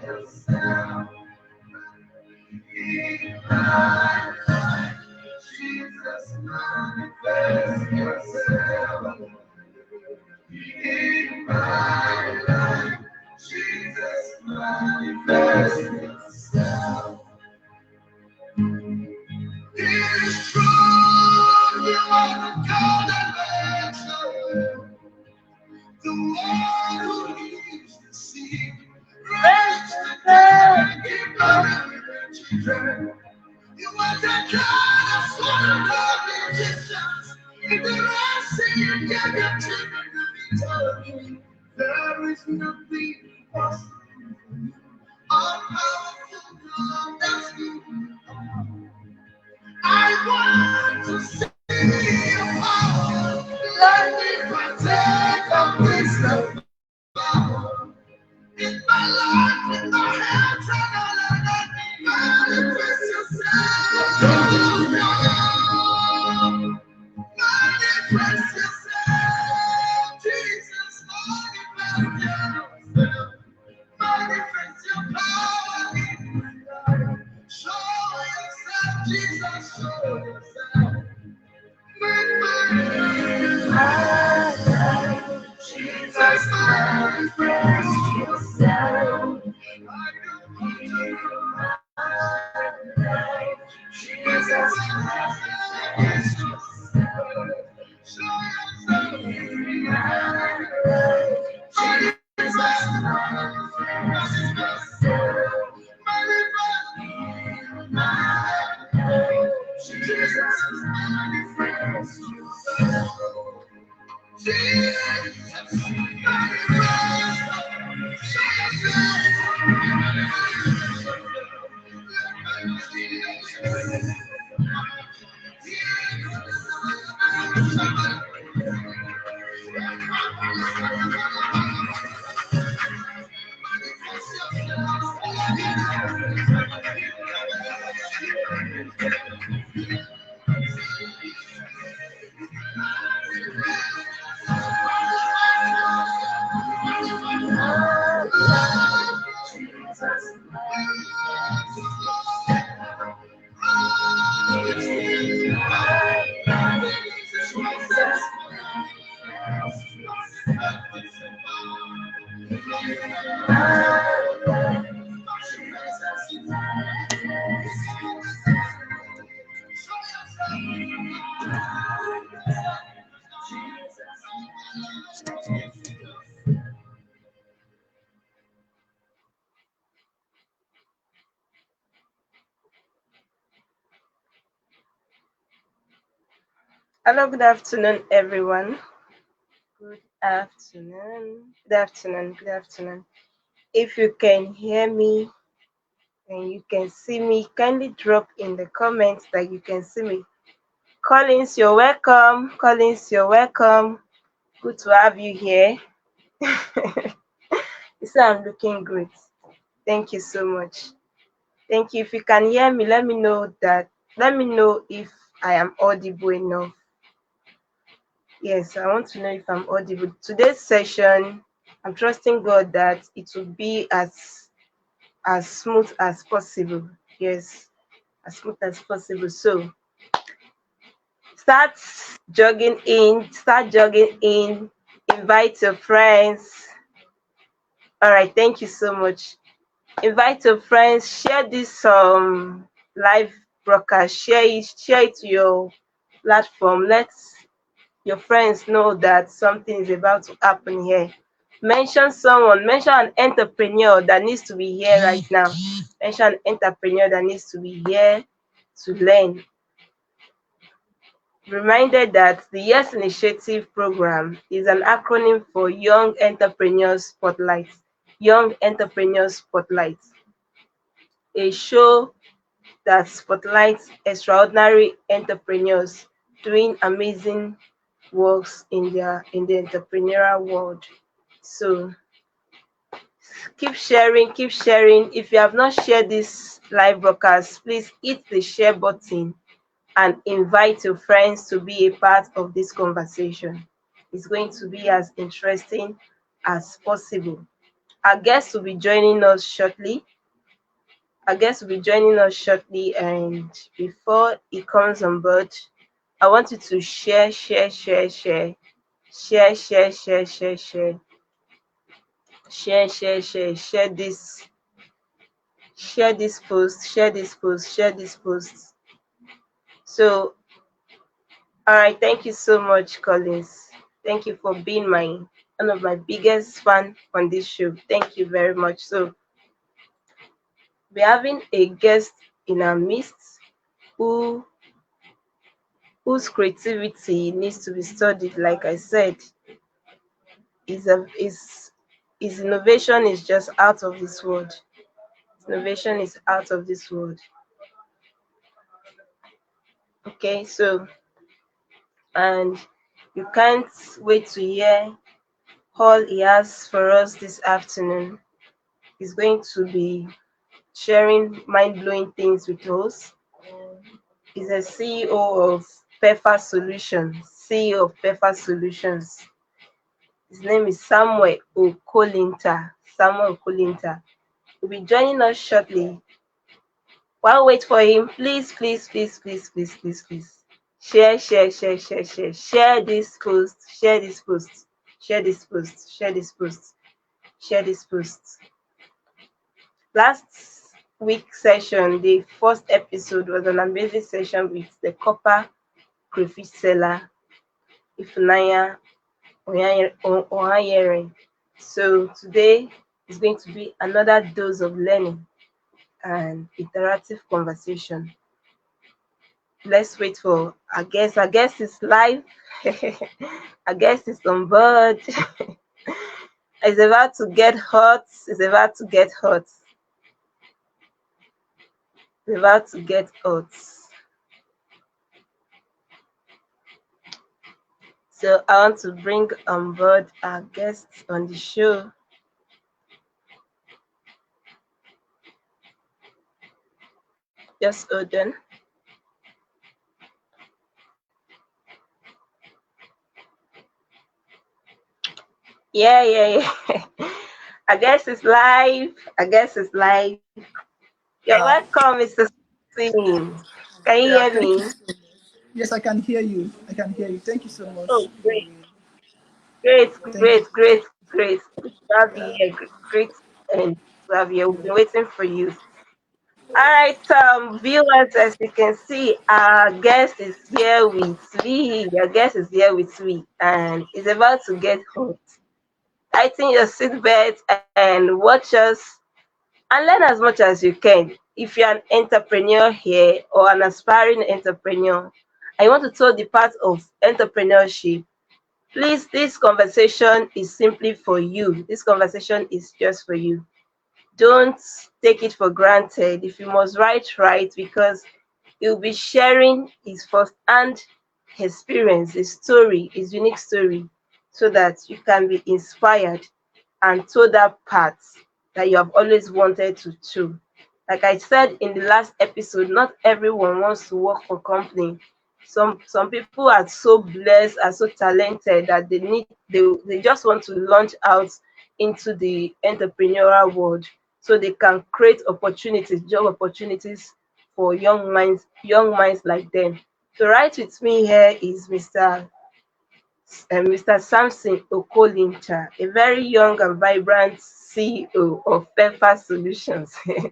yourself in my life. Jesus, manifest yourself in my life. Jesus, manifest yourself. It is true, you are the God that makes a way. The one who leaves the sea, raise the dead, keep on every children. You are the God of swallowed up Egyptians. In the Red Sea, you gave your children the victory. There is nothing impossible. All powerful God, that's you. I want to see your power. Let me partake of wisdom. In my life, in my hands, and all of that, manifest yourself. Manifest yourself, Jesus. Manifest yourself. Manifest your power in my life. Show yourself, Jesus. Show yourself. Jesus, manifest yourself. Jesus, manifest yourself. Show yourself in my life. Jesus, manifest yourself. Manifest in my life. Jesus, manifest yourself. Jesus, Hello, good afternoon, everyone. Good afternoon. Good afternoon. Good afternoon. If you can hear me and you can see me, kindly drop in the comments that you can see me. Collins, you're welcome. Collins, you're welcome. Good to have you here. You say I'm looking great. Thank you so much. Thank you. If you can hear me, let me know that. Let me know if I am audible enough. Yes, I want to know if I'm audible. Today's session, I'm trusting God that it will be as smooth as possible. Yes, as smooth as possible. So start start jogging in, invite your friends. All right, thank you so much. Invite your friends, share this live broadcast, share it to your platform. Let your friends know that something is about to happen here. Mention an entrepreneur that needs to be here right now. Mention an entrepreneur that needs to be here to learn. Reminded that the Yes Initiative program is an acronym for Young Entrepreneurs Spotlight. Young Entrepreneurs Spotlight. A show that spotlights extraordinary entrepreneurs doing amazing works in the entrepreneurial world. So keep sharing. If you have not shared this live broadcast, please hit the share button and invite your friends to be a part of this conversation. It's going to be as interesting as possible. Our guest will be joining us shortly. Our guest will be joining us shortly, and before he comes on board, I want you to share this post. So, all right, thank you so much, Collins. Thank you for being one of my biggest fan on this show. Thank you very much. So, we're having a guest in our midst who whose creativity needs to be studied. Like I said, is a is his innovation is just out of this world. His innovation is out of this world. Okay, so and you can't wait to hear all he has for us this afternoon. He's going to be sharing mind-blowing things with us. He's a CEO of Pepper Solutions. CEO of Pepper Solutions. His name is Samuel Okolinta. Samuel Okolinta will be joining us shortly. While wait for him, please, share this post, share this post, share this post, share this post. Last week session, the first episode was an amazing session with the copper crayfish seller, Ifunanya Ohanyere. So today is going to be another dose of learning and interactive conversation. Let's wait for our guest. Our guest is live. Our guest is on board. It's about to get hot. It's about to get hot. It's about to get hot. So I want to bring on board our guests on the show. Just hold on. Yeah. I guess it's live. I guess it's live. You're Yeah, welcome, Mr. Singh. Can you yeah, hear thank you me? so much. Yes, I can hear you. I can hear you. Thank you so much. Oh, great, great, Thank you. great, great, great. Good to have you Yeah. here. Great and to have you. We've been waiting for you. All right, viewers, as you can see, our guest is here with me. Our guest is here with me, and is about to get hot. Tighten your seatbelt and watch us and learn as much as you can. If you're an entrepreneur here or an aspiring entrepreneur, and you want to tell the part of entrepreneurship, please, this conversation is simply for you. This conversation is just for you. Don't take it for granted. If you must write, because he'll be sharing his first-hand experience, his story, his unique story, so that you can be inspired and to that path that you have always wanted to do. Like I said in the last episode, not everyone wants to work for company. Some people are so blessed, are so talented that they just want to launch out into the entrepreneurial world so they can create opportunities, job opportunities for young minds like them. So right with me here is Mr. Samson Okolinta, a very young and vibrant CEO of Pepper Solutions. A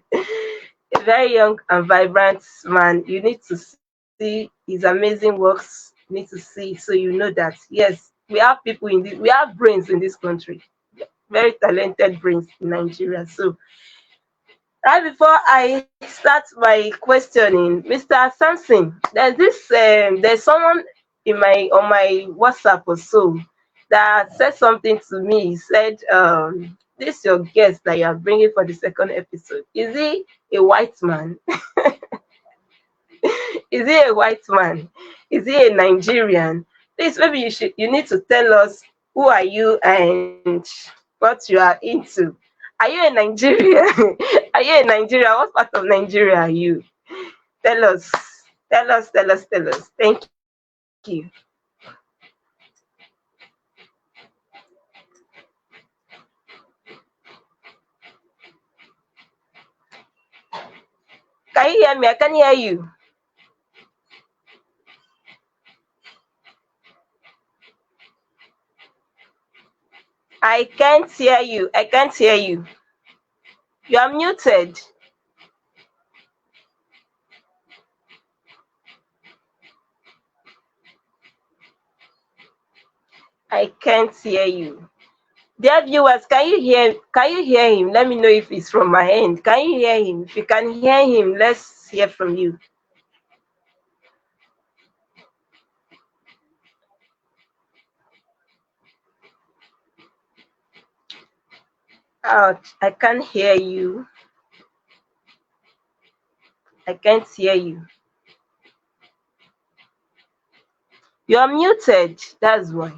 very young and vibrant man. You need to see his amazing works. You need to see so you know that yes, we have brains in this country, very talented brains in Nigeria. So right before I start my questioning, Mr. Sampson, there's someone in my on my WhatsApp or so that said something to me. He said, this your guest that you are bringing for the second episode. Is he a white man? Is he a white man? Is he a Nigerian? Please, maybe you need to tell us who are you and what you are into. Are you a Nigerian? Are you a Nigerian? What part of Nigeria are you? Tell us. Tell us. Thank you. Can you hear me? I can hear you. I can't hear you. I can't hear you. You are muted. I can't hear you. Dear viewers, can you hear him? Let me know if it's from my end. Can you hear him? If you can hear him, let's hear from you. Ouch, I can't hear you. I can't hear you. You're muted. That's why.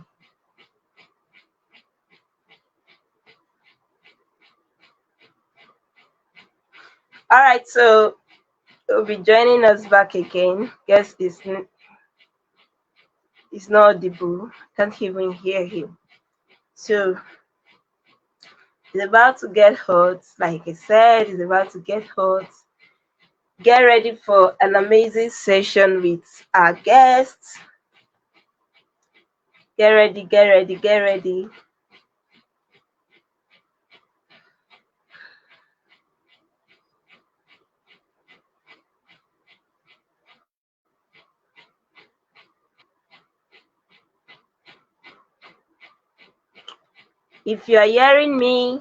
All right, so he'll be joining us back again. Guess it's not audible. Can't even hear him. So it's about to get hot. Like I said, it's about to get hot. Get ready for an amazing session with our guests. Get ready, get ready, get ready. If you are hearing me,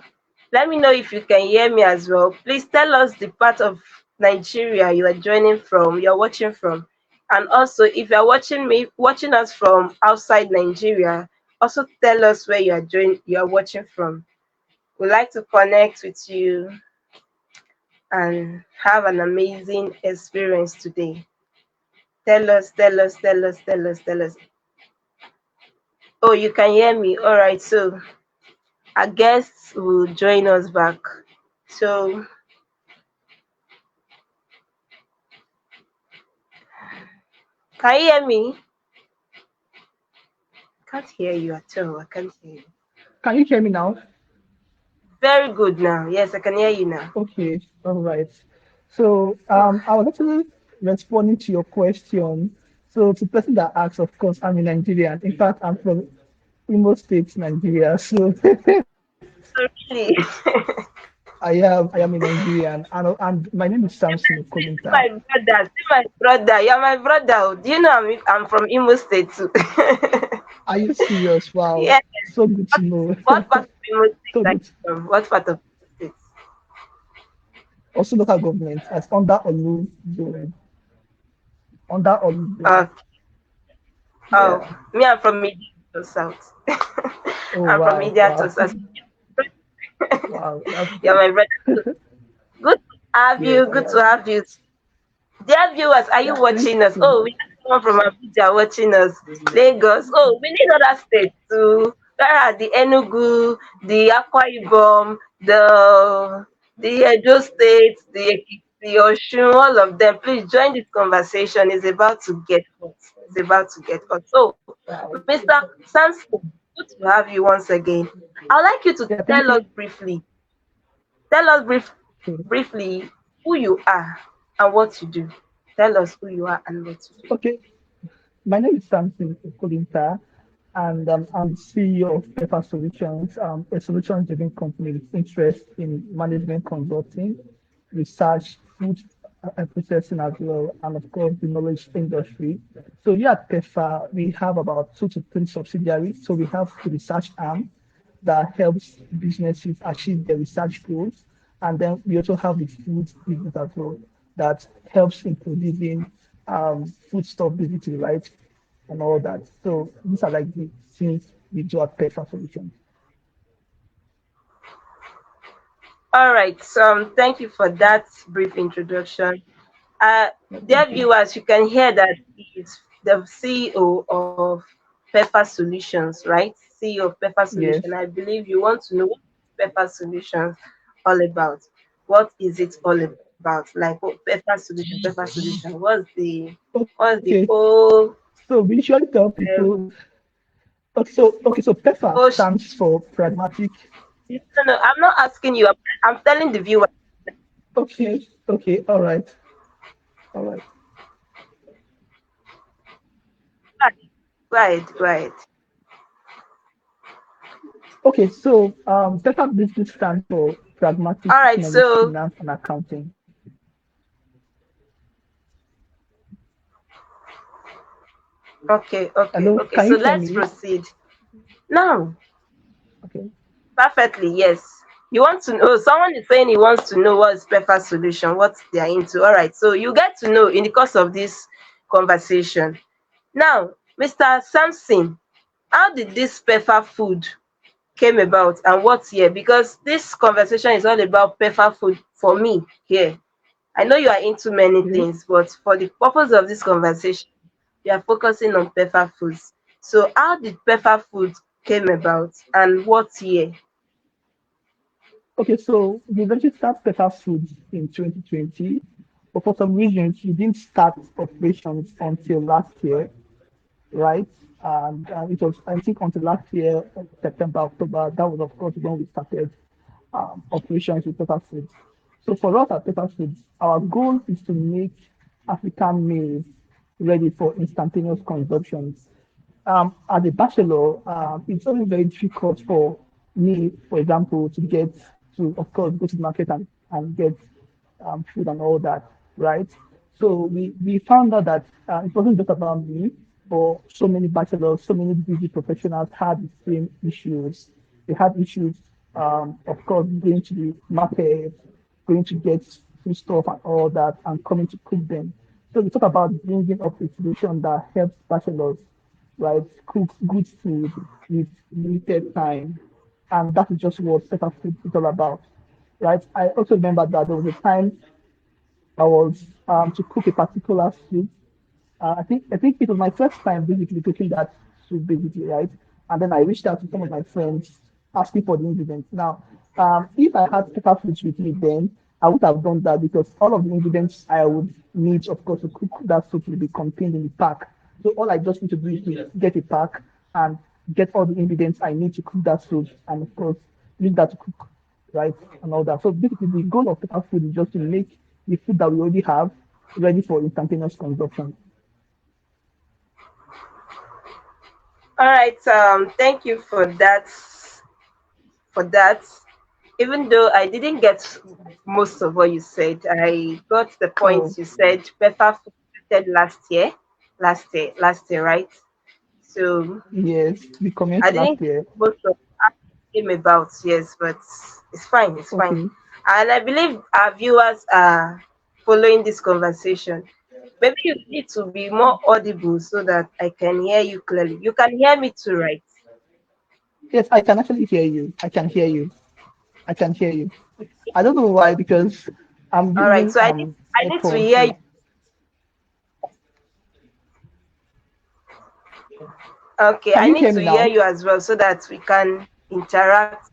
let me know if you can hear me as well. Please tell us the part of Nigeria you are joining from, you're watching from. And also, if you're watching us from outside Nigeria, also tell us where you are watching from. We'd like to connect with you and have an amazing experience today. Tell us, tell us, tell us, tell us, tell us. Oh, you can hear me. All right, so our guests will join us back. So, can you hear me? Can't hear you at all. I can't hear you. Can you hear me now? Very good now. Yes, I can hear you now. Okay, all right. So I was actually responding to your question. So to the person that asked, of course, I'm in Nigeria. In fact, I'm from Imo State, Nigeria. So So really, I am a Nigerian, and my name is Samson see Okolinta. my brother, see my brother. You're my brother. Do you know I'm from Imo State too? Are you serious? Wow, Yes. so good to know. What part of Imo State So are you good. from? What part of Imo State? Also, local government as under Olu zone, under Olu zone. Okay. Oh, Yeah. me, I'm from Media to South. Oh I'm from wow, Media to wow, South. wow. That's You're my brother. Good to have yes, you. Good to have you. Dear viewers, are you yeah. Thank watching you us? so Oh, we much. have someone from Abuja watching us. Lagos. Oh, we need other states too. There are the Enugu, the Akwa Ibom, the Edo State, the Osun, all of them. Please join this conversation. It's about to get hot. It's about to get hot. So, Wow. Mr. Samson, good to have you once again. I'd like you to Yeah, tell thank us you. briefly, tell us Okay. briefly who you are and what you do. Tell us who you are and what you do. Okay. My name is Samson Okolinta, and I'm CEO of Pepper Solutions, a solutions-driven company with interest in management consulting, research, food processing as well, and of course the knowledge industry. So here at Pepper, we have about 2 to 3 subsidiaries. So we have the research arm that helps businesses achieve their research goals, and then we also have the food business as well that helps in producing foodstuff basically, right? And all that. So these are like the things we do at Petra Solutions. All right. So thank you for that brief introduction. Uh, Yeah, Dear thank you. viewers, you can hear that he's the CEO of Pepper Solutions, right? CEO of Pepper Solution. Yes. I believe you want to know what Pepper Solutions all about. What is it all about? Like what Pepper Solution. What's Okay. the whole So we usually tell people. Okay. So PEFA whole stands for pragmatic. no, I'm not asking you. I'm telling the viewer. Okay. Okay. All right. All right. Go ahead, go ahead. Okay, so better business stands for pragmatic All right, economics, so finance, and accounting. okay, okay, Hello, okay. can So you hear let's me? proceed. Now, Okay. perfectly, yes. You want to know, someone is saying he wants to know what's preferred solution, what they are into. All right, so you get to know in the course of this conversation. Now, Mr. Samson, how did this pepper food came about and what year? Because this conversation is all about pepper food for me here. I know you are into many Okay. things, but for the purpose of this conversation, we are focusing on pepper foods. So how did pepper food came about and what year? Okay, so we registered better food in 2020, but for some reasons we didn't start operations until last year, right? And it was, I think, until last year, September, October. That was, of course, when we started operations with Pepper Foods. So for us at Pepper Foods, our goal is to make African meals ready for instantaneous consumption. As a bachelor, it's always very difficult for me, for example, to get to, of course, go to the market and get food and all that, right? So we found out that it wasn't just about me, but so many bachelors, so many busy professionals had the same issues. They had issues, of course, going to the market, going to get food stuff and all that, and coming to cook them. So we talk about bringing up a solution that helps bachelors, right, cook good food with limited time, and that is just what better food is all about, right? I also remember that there was a time I was to cook a particular soup. I think it was my first time basically cooking that soup basically, right? And then I reached out to some of my friends asking for the ingredients. Now, if I had pepper flakes with me then, I would have done that because all of the ingredients I would need, of course, to cook that soup will be contained in the pack. So all I just need to do is to get a pack and get all the ingredients I need to cook that soup, and of course, use that to cook, right, and all that. So basically, the goal of pepper food is just to make the food that we already have ready for instantaneous consumption. All right, thank you for that. Even though I didn't get most of what you said, I got the Oh, points you said. Pepper food started last year, right? So yes, we I commenced last didn't get year. most of how it came about, yes, but it's fine, it's fine. Okay. And I believe our viewers are following this conversation. Maybe you need to be more audible so that I can hear you clearly. You can hear me too, right? Yes, I can actually hear you. I can hear you. I can hear you. I don't know why because I'm All right. using So I need to AirPods. hear you. So Okay, can I you need hear to me hear now? you as well so that we can interact.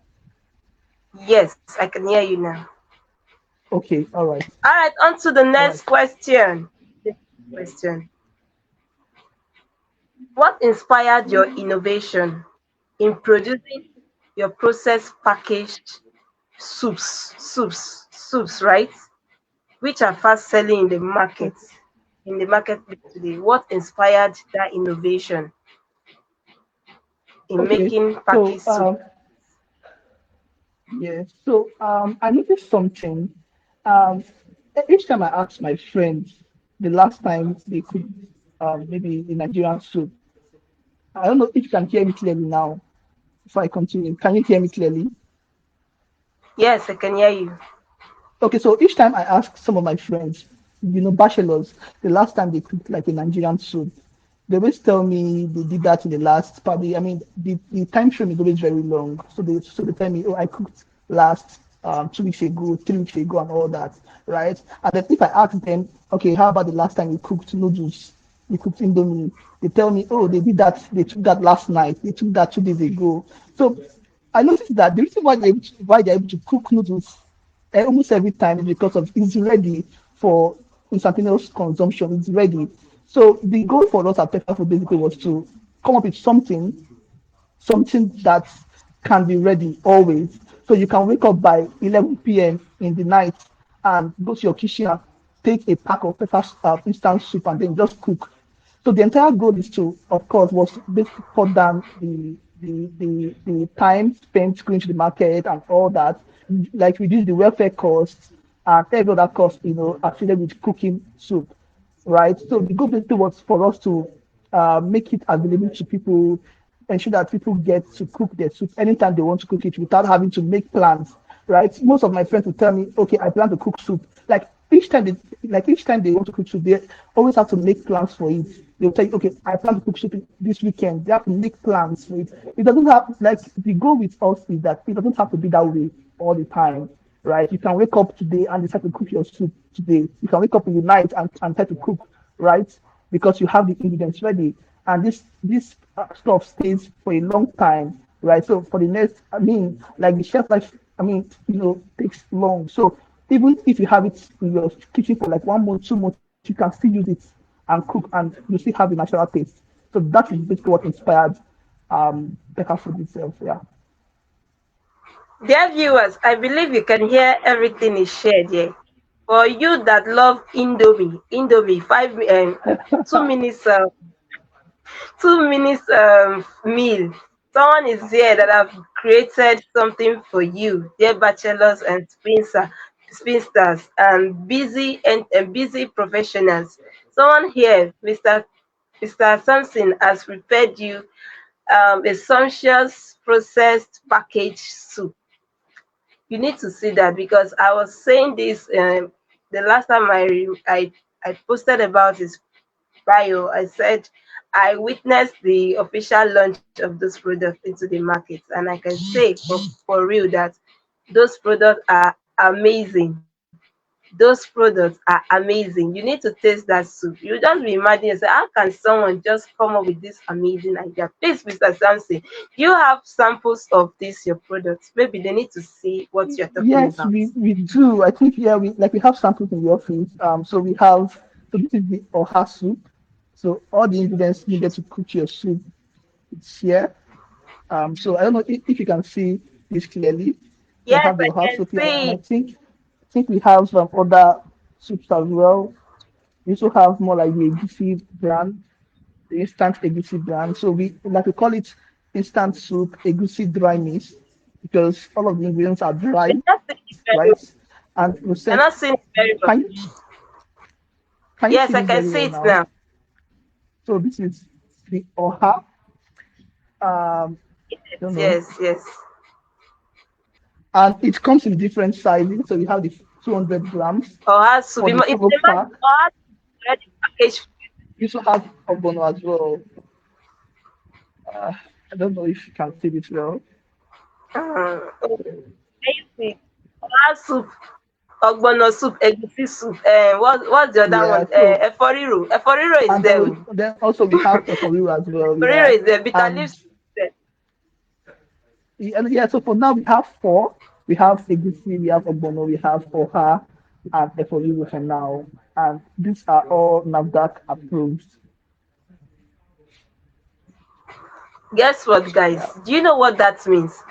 Yes, I can hear you now. Okay. All right. All right, on to the All right. next question. The next question. What inspired your innovation in producing your processed packaged soups, right? Which are fast selling Okay. in the marketplace today. What inspired that innovation in Okay. making So packaged soup? yeah. So I noticed something. Um, each time I ask my friends the last time they could maybe a Nigerian soup. I don't know if you can hear me clearly now. Before I continue, can you hear me clearly? Yes, I can hear you. Okay, so each time I ask some of my friends, bachelors, the last time they cooked like a Nigerian soup, they always tell me they did that in the last probably. I mean, the time frame is always very long. So they tell me, oh, I cooked last 2 weeks ago, 3 weeks ago, and all that, right? And then if I ask them, okay, how about the last time you cooked noodles? You cooked Indomie. They tell me, oh, they did that. They took that last night. They took that 2 days ago. So I noticed that the reason why they're able to cook noodles almost every time is because of it's ready for instantaneous consumption. It's ready. So the goal for us at Pepper Food basically was to come up with something that can be ready always. So you can wake up by 11 p.m. in the night and go to your kitchen take a pack of pepper instant soup and then just cook. So the entire goal is to, of course, was to basically cut down the time spent going to the market and all that, like reduce the welfare costs and every other cost, affiliated with cooking soup, right? So the goal basically was for us to make it available to people, ensure that people get to cook their soup anytime they want to cook it without having to make plans, right? Most of my friends will tell me, okay, I plan to cook soup. Like each time they want to cook soup, they always have to make plans for it. They'll tell you, okay, I plan to cook soup this weekend. They have to make plans for it. It doesn't have like the goal with us is that it doesn't have to be that way all the time, right? You can wake up today and decide to cook your soup today. You can wake up in the night and try to cook, right? Because you have the ingredients ready, and this stuff stays for a long time, right? So for the next, I mean, like the shelf life, I mean, takes long. So even if you have it in your kitchen for like 1 month, 2 months, you can still use it and cook, and you still have the natural taste. So that is basically what inspired better food itself. Yeah. Dear viewers, I believe you can hear everything is shared here. For you that love Indomie, 2 minutes, 2 minutes meal. Someone is here that have created something for you, dear bachelors and spinsters, and busy professionals. Someone here, Mr. Samson, has prepared you a sumptuous processed package soup. You need to see that, because I was saying this the last time I posted about his bio. I said I witnessed the official launch of those products into the market, and I can say for real that those products are amazing. Those products are amazing. You need to taste that soup. You just be imagining yourself, how can someone just come up with this amazing idea? Please, Mr. Samson, you have samples of this your products. Maybe they need to see what you're talking Yes, about. we do. I think yeah, we have samples in the office. So this is the oha soup. So all the ingredients needed to cook your soup, it's here. So I don't know if you can see this clearly. So I Yes, have the I oha can soup here, and see I it. think we have some other soups as well. We also have more like the egusi brand, the instant egusi brand. So we call it instant soup egusi dry mix because all of the ingredients are You're dry, not seeing it very right? well. And You're processed. not seeing it very well. Can you can you see Yes, I this can very see well it now? now. So this is the oha. Um, I don't know, Yes, yes. and it comes in different sizes. So we have the 200 grams Or has to for be the more. It's promo the man pack. or has to be already packaged. We also have ogbono as well. Uh, I don't know if you can see this well. Oh, can you see? Or has soup, ogbono soup, egusi soup. What's the other Yeah. one? So Eforiro. Eforiro is and there. then also we have eforiru as well. Eforiro Yeah. is there. Bitter And leaves is there. yeah, so for now we have four. We have egusi, we have ogbono, we have oha, and eforiru for now. And these are all NAFDAC approved. Guess what, guys? Yeah. Do you know what that means?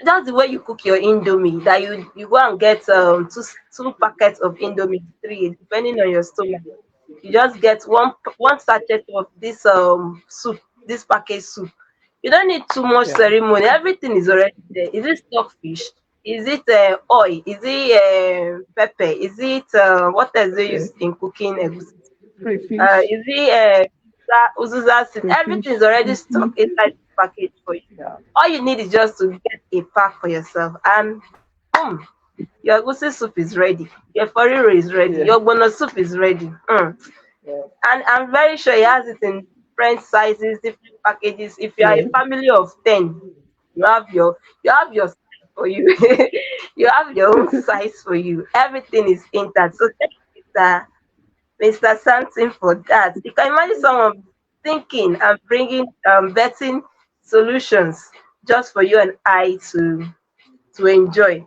That's the way you cook your indomie. That you go and get two packets of indomie, three, depending on your stomach. You just get one sachet of this soup, this packaged soup. You don't need too much Yeah. ceremony. Everything is already there. Is it stockfish? Is it oil? Is it pepper? Is it what else they Okay. use in cooking egusi? Crayfish, Is it uzuza seed? Everything is crayfish, already isi. stuck inside the package for you. Yeah. All you need is just to get a pack for yourself, and boom, your egusi soup is ready. Your foriro is ready. Yeah. Your ogbono soup is ready. Yeah. And I'm very sure he has it in different sizes, different packages. If you are a Yeah. family of 10, you have your you have your size for you. You have your own size for you. Everything is intact. So thank you, Mr. Something for that. You can imagine someone thinking and bringing betting solutions just for you and I to enjoy.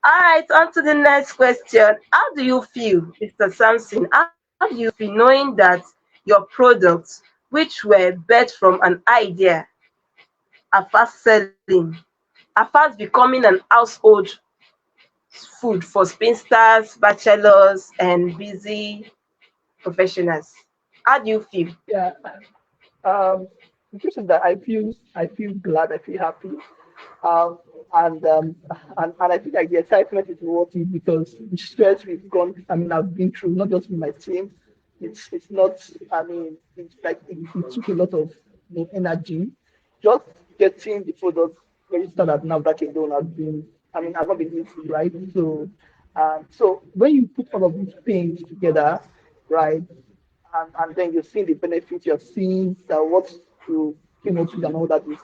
All right, on to the next question. How do you feel, Mr. Samson? How do you feel knowing that your products, which were birthed from an idea, are fast selling, are fast becoming an household food for spinsters, bachelors, and busy professionals. How do you feel? Yeah. Um, the truth is that I feel glad, I feel happy, um, and and I feel like the excitement is worth it because the stress we've gone, I mean, I've been through, not just with my team. It's not, I mean, it's like it took a lot of, energy. Just getting the product registered at NAFDAC alone has been, I mean, I've not been easy, right? So, so when you put all of these things together, right? And then you're seeing the benefits, you're seeing that what you came up with and all that is,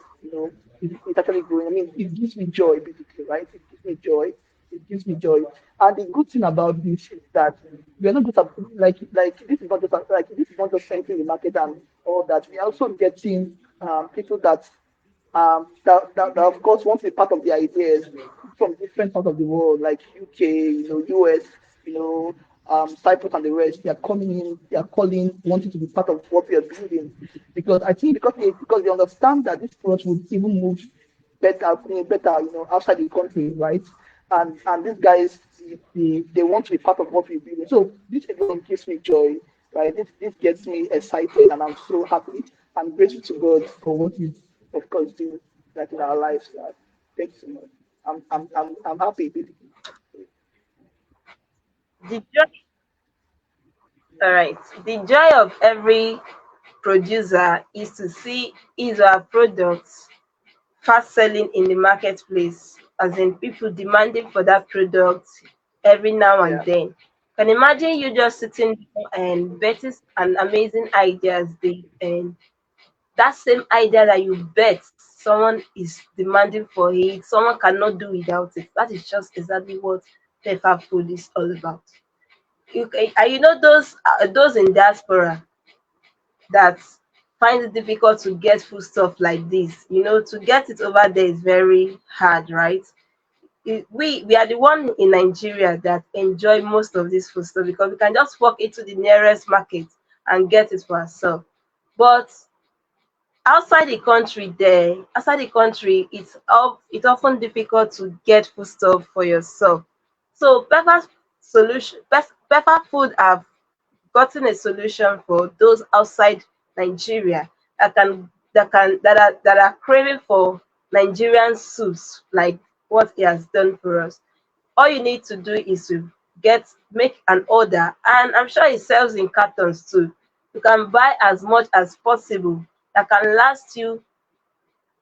it's actually growing. I mean, it gives me joy, basically, right? It gives me joy. It gives me joy. And the good thing about this is that we're not just like this is not just like this is not just entering the market and all that. We're also getting people that that of course want to be part of the ideas from different parts of the world, like UK, US, Cyprus and the rest. They are coming in, they are calling, wanting to be part of what we are building, because I think because they understand that this product would even move better, outside the country, right? And these guys, they want to be part of what we're building. So this alone gives me joy, right? This gets me excited, and I'm so happy. I'm grateful to God for what He's, of course, doing like in our lives. Thanks so much. I'm happy, basically. The joy, all right. The joy of every producer is to see his or her products fast selling in the marketplace, as in people demanding for that product every now and Yeah, then. Can imagine you just sitting there and betting an amazing ideas day, and that same idea that you bet someone is demanding for it, someone cannot do without it. That is just exactly what pepper food is all about. You know those in diaspora that find it difficult to get food stuff like this. To get it over there is very hard, right? We are the one in Nigeria that enjoy most of this food stuff because we can just walk into the nearest market and get it for ourselves. But outside the country, it's often difficult to get food stuff for yourself. So pepper food have gotten a solution for those outside Nigeria that are craving for Nigerian soups like what he has done for us. All you need to do is to make an order, and I'm sure it sells in cartons too. You can buy as much as possible that can last you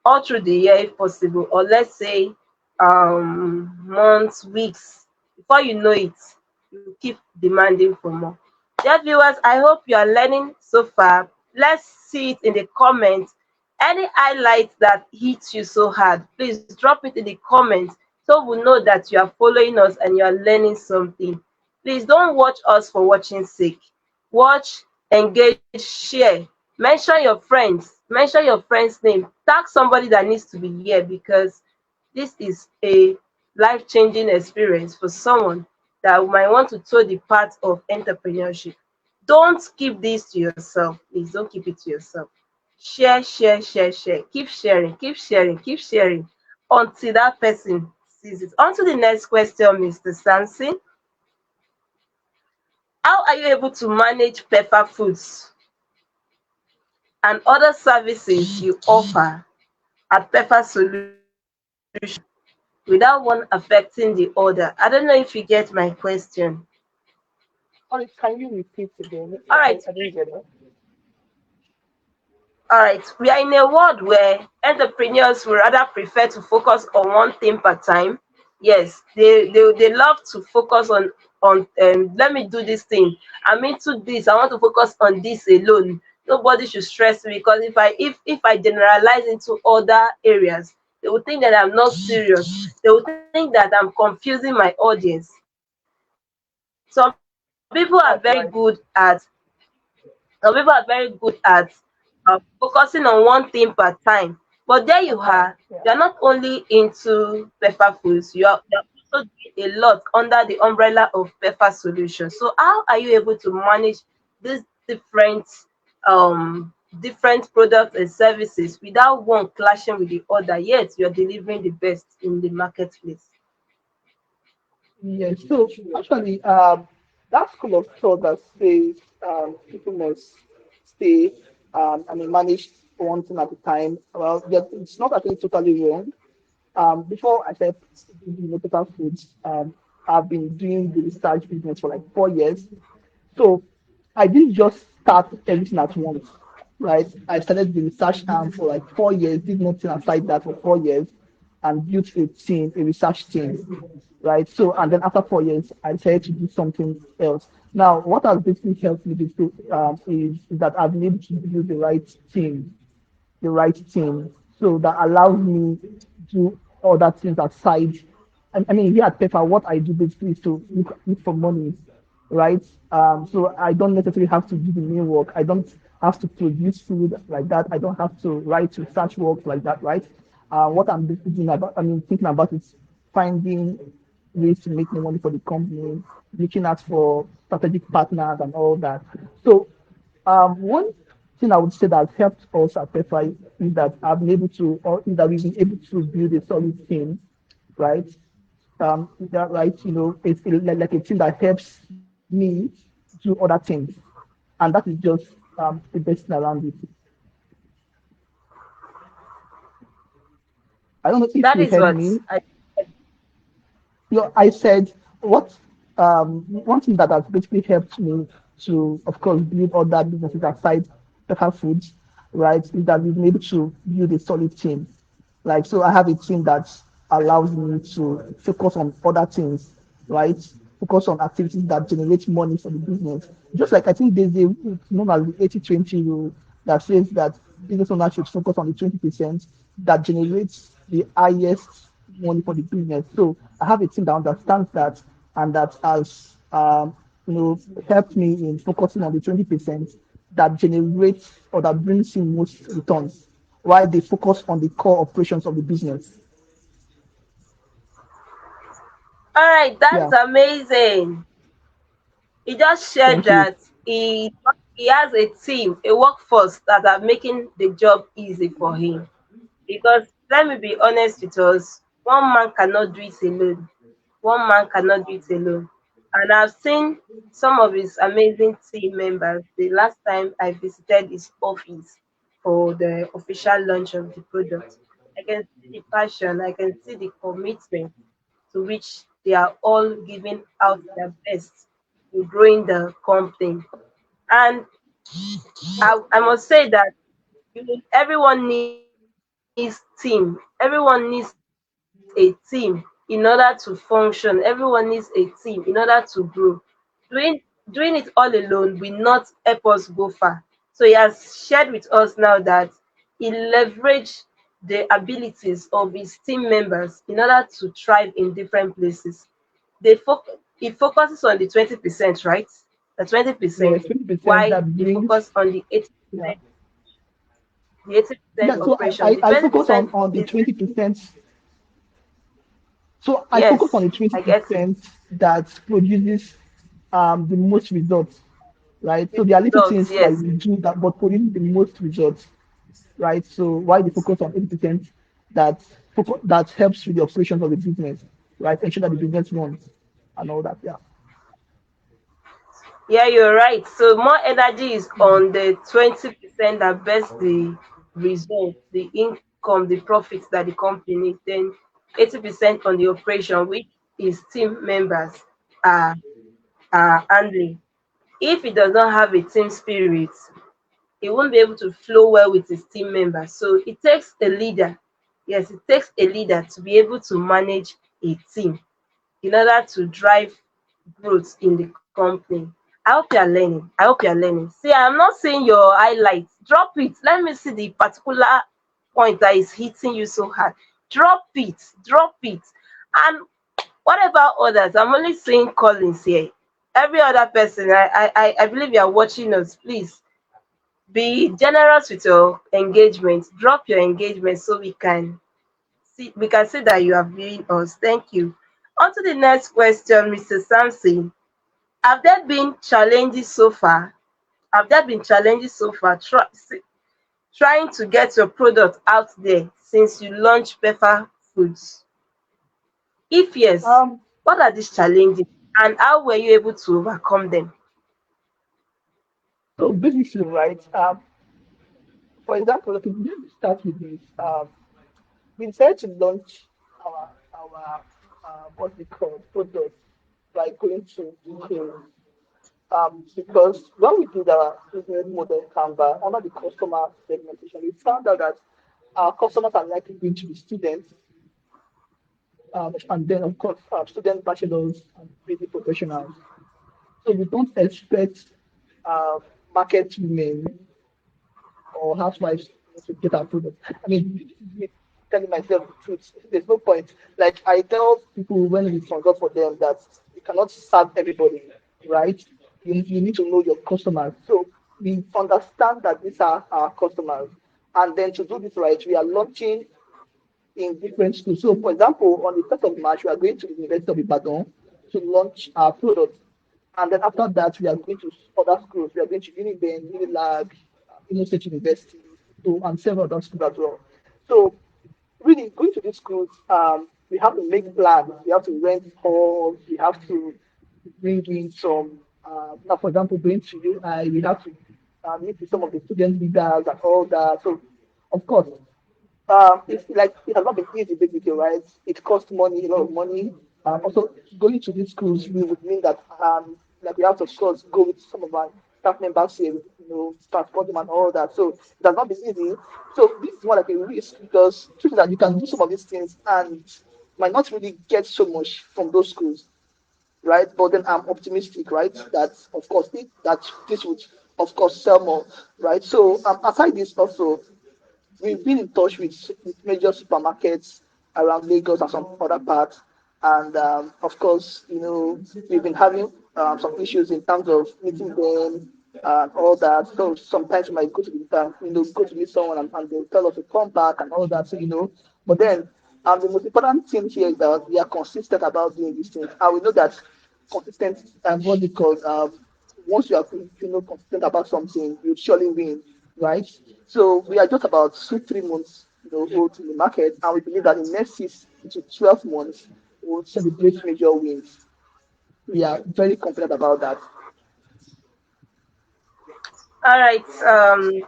all through the year if possible, or let's say months, weeks. Before you know it, you keep demanding for more. Dear viewers, I hope you are learning so far. Let's see it in the comments. Any highlights that hits you so hard, please drop it in the comments so we know that you are following us and you are learning something. Please don't watch us for watching sake. Watch, engage, share. Mention your friend's name. Tag somebody that needs to be here, because this is a life-changing experience for someone that might want to toe the path of entrepreneurship. Don't keep this to yourself. Please don't keep it to yourself. Share, share, share, share. Keep sharing, keep sharing, keep sharing until that person sees it. On to the next question, Mr. Samson. How are you able to manage pepper foods and other services you offer at Pepper Solution without one affecting the other? I don't know if you get my question. sorry, can you repeat again? All right, I didn't get that. all right. We are in a world where entrepreneurs would rather prefer to focus on one thing per time. Yes, they love to focus on let me do this thing. I'm into this. I want to focus on this alone. Nobody should stress me, because if I generalize into other areas, they will think that I'm not serious. They will think that I'm confusing my audience. Some people are very good at That's right. focusing on one thing per time. But there you are, you're not Yeah. only into pepper foods, you're also doing a lot under the umbrella of Pepper Solutions. So how are you able to manage these different products and services without one clashing with the other, yet you're delivering the best in the marketplace? Yes. So actually, that school of thought that says people must stay I mean manage one thing at a time. Well, yeah, it's not actually totally wrong. Before I started doing local foods, I've been doing the research business for like 4 years. So I didn't just start everything at once, right? I started the research arm for like 4 years, did nothing aside that for 4 years, and built a team, a research team, right? So, and then after 4 years, I decided to do something else. Now, what has basically helped me is that I've been able to build the right team. So that allows me to do other things aside. I mean, here at Pepper, what I do basically is to look for money, right? So I don't necessarily have to do the main work. I don't have to produce food like that. I don't have to write research work like that, right? What I'm basically doing about, I mean, thinking about is finding ways to make more money for the company, looking out for strategic partners and all that. So one thing I would say that helped us at PEFA is that I've been able to, or is that we've been able to build a solid team, right? That right, it's like a team that helps me do other things, and that is just the best thing around it. I don't know if That you is heard what me. I I said what one thing that has basically helped me to, of course, build other businesses aside Pepper Foods, right, is that we've been able to build a solid team. Like, so I have a team that allows me to focus on other things, right? Focus on activities that generate money for the business. Just like I think there's a rule known as the 80-20 rule that says that business owners should focus on the 20% that generates the highest money for the business. So I have a team that understands that and that has helped me in focusing on the 20% that generates or that brings in most returns while they focus on the core operations of the business. All right, that's Yeah, amazing. He just shared thank you. that he has a team, a workforce that are making the job easy for him. Because let me be honest with us, one man cannot do it alone. One man cannot do it alone. And I've seen some of his amazing team members the last time I visited his office for the official launch of the product. I can see the passion, I can see the commitment to which they are all giving out their best in growing the company. And I must say that everyone needs team. Everyone needs a team in order to function. Everyone needs a team in order to grow. Doing it all alone will not help us go far. So he has shared with us now that he leveraged the abilities of his team members in order to thrive in different places. He focuses on the 20%, right? The 20%, Yes, 20% why that they brings, focus on the yeah. 80%, the 80% Yeah, so operation. The I focus 20% on the is 20%. So I focus on yes, the twenty I get it. percent that produces the most results, right? So there are little Results, things that yes. you do that but produce the most results, right? So why they focus on 80% that helps with the operations of the business, right? Ensure that the business runs and all that. Yeah. Yeah, you're right. So more energy is on the 20% that best the result, the income, the profits that the company needs. Then 80% on the operation, which his team members are handling. If he does not have a team spirit, he won't be able to flow well with his team members. So it takes a leader. Yes, it takes a leader to be able to manage a team in order to drive growth in the company. I hope you are learning. I hope you are learning. See, I'm not saying your highlights. Drop it. Let me see the particular point that is hitting you so hard. Drop it. Drop it. And what about others? I'm only seeing Collins here. Every other person, I believe you are watching us. Please be generous with your engagement. Drop your engagement so we can see that you are viewing us. Thank you. On to the next question, Mr. Samson. Have there been challenges so far? Have there been challenges so far trying to get your product out there since you launched Pepper Foods? If yes, Um, What are these challenges and how were you able to overcome them? So basically, right, for example, okay, let me start with this. We decided to launch our what's it called product by going to schools. Because when we did our business model Canva under the customer segmentation, we found out that our customers are likely going to be students, and then of course student bachelors and busy professionals. So we don't expect uh, market women or housewives to get our product. I mean, this is me telling myself the truth. There's no point. Like I tell people when we consult for them that you cannot serve everybody, right? You need to know your customers. So we understand that these are our customers. And then to do this right, we are launching in different schools. So, for example, on the 1st of March, we are going to the University of Ibadan to launch our product. And then after that, we are going to other schools. We are going to Uniben, Unilag, Imo State University, so, and several other schools as well. So, really, going to these schools, we have to make plans. We have to rent halls. We have to bring in some, now, for example, going to UI, we have to meet with some of the student leaders and all that. So, of course, it's like it has not been easy basically, right? It costs money, a lot of money. Also going to these schools we would mean that like we have to of course go with some of our staff members here, transport them and all that. So it has not been easy. So this is more like a risk because truth is that you can do some of these things and might not really get so much from those schools, right? But then I'm optimistic, right? That of course that this would of course sell more, right? So aside this also we've been in touch with major supermarkets around Lagos and some other parts. And of course, we've been having some issues in terms of meeting them and all that. So sometimes we might go to go to meet someone and they'll tell us to come back and all that. So. But then the most important thing here is that we are consistent about doing these things. And we know that consistent and what they call once you are consistent about something, you surely win, right? So we are just about 2 3 months, old in the market, and we believe that in the next 6 to 12 months we'll celebrate major wins. We are very confident about that. All right,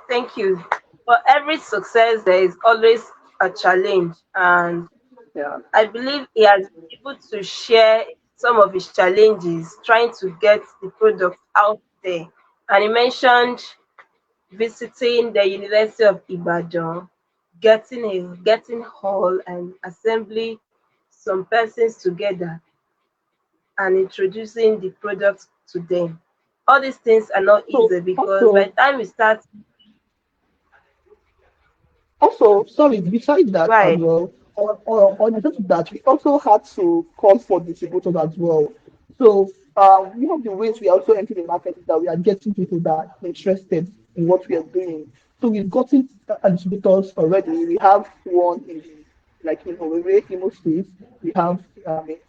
thank you. For every success, there is always a challenge, and Yeah. I believe he has been able to share some of his challenges trying to get the product out there. And he mentioned visiting the University of Ibadan, getting hall and assembly some persons together and introducing the product to them. All these things are not So easy because by also the time we start, Also, sorry, besides that as right? well, on addition to that, we also had to call for distributors as well. So, one of the ways we also enter the market is that we are getting people that are interested in what we are doing. So, we've gotten distributors already. We have one in the, like in Owerri, Imo State. We have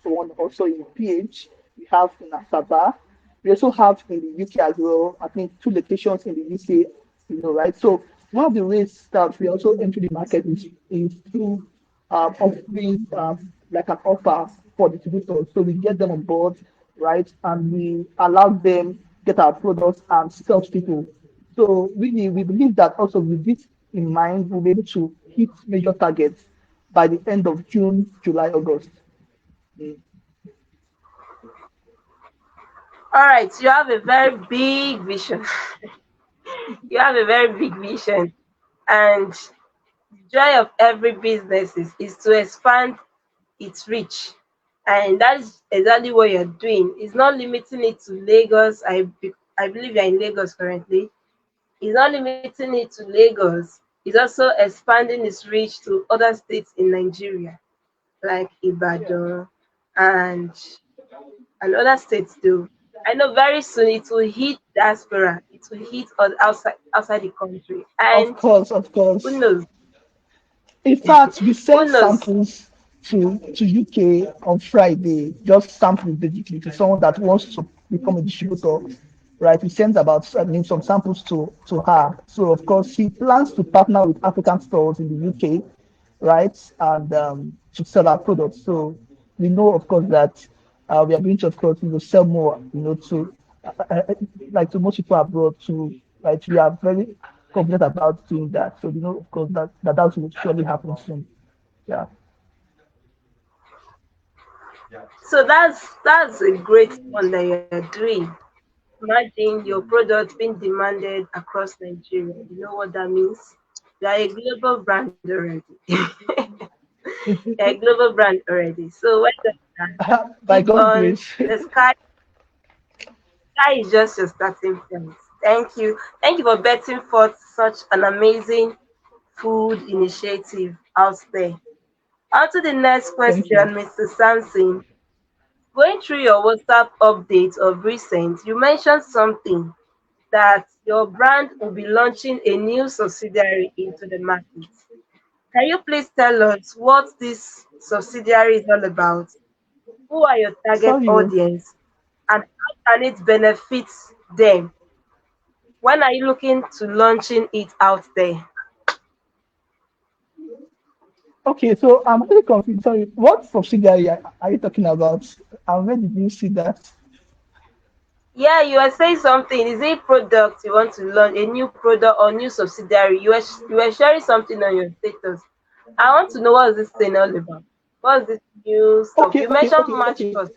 one also in PH. We have in Asaba. We also have in the UK as well. I think 2 locations in the UK, right? So one of the ways that we also enter the market is through offering like an offer for distributors. So we get them on board, right? And we allow them get our products and sell to people. So really, we believe that also with this in mind, we'll be able to hit major targets by the end of June, July, August. Mm. All right, you have a very big vision. You have a very big vision, and the joy of every business is to expand its reach, and that is exactly what you're doing. It's not limiting it to Lagos. I believe you're in Lagos currently. It's not limiting it to Lagos. It's also expanding its reach to other states in Nigeria, like Ibadan and other states too. I know very soon it will hit diaspora. It will hit outside the country, Of and course, of who course. knows? In fact, we Who sent knows? samples to UK on Friday, just samples basically to someone that wants to become a distributor. Right, we sent about some samples to her. So of course, she plans to partner with African stores in the UK, right, and to sell our products. So we know, of course, that we are going to, of course, sell more, to like to most people abroad to, like, we are very confident about doing that. So, of course, that will surely happen soon. Yeah. So that's a great one that you're doing. Imagine your product being demanded across Nigeria. You know what that means? You are a global brand already. You're a global brand already. So when that, By keep God's on. grace. The sky is just your starting point. Thank you. Thank you for betting forth such an amazing food initiative out there. On to the next Thank you. question, Mr. Sampson. Going through your WhatsApp updates of recent, you mentioned something that your brand will be launching a new subsidiary into the market. Can you please tell us what this subsidiary is all about? Who are your target Sorry. audience and how can it benefit them? When are you looking to launching it out there? Okay, so I'm really confused. Sorry, what subsidiary are you talking about? And where did you see that? Yeah, you are saying something. Is it product you want to launch, a new product or new subsidiary? You were sharing something on your status. I want to know what is this thing all about. What's this new stuff? Okay, You okay, mentioned okay, March okay. 1st.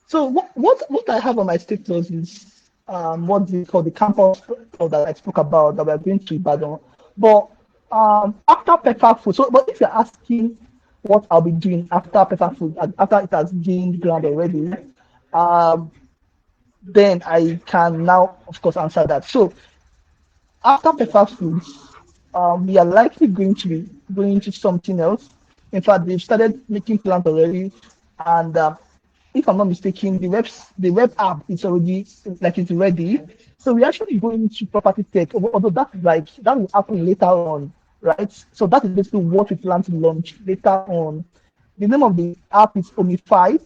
So what I have on my status is what they call the campus tour that I spoke about that we're going to Ibadan. But after pepper food, so but if you're asking what I'll be doing after pepper food, after it has gained ground already, um, then I can now of course answer that. So after pepper foods, we are likely going to be going to something else. In fact, they've started making plans already, and if I'm not mistaken, the web app is already like it's ready. So we're actually going to property tech, although that will happen later on, right? So that is basically what we plan to launch later on. The name of the app is Omify.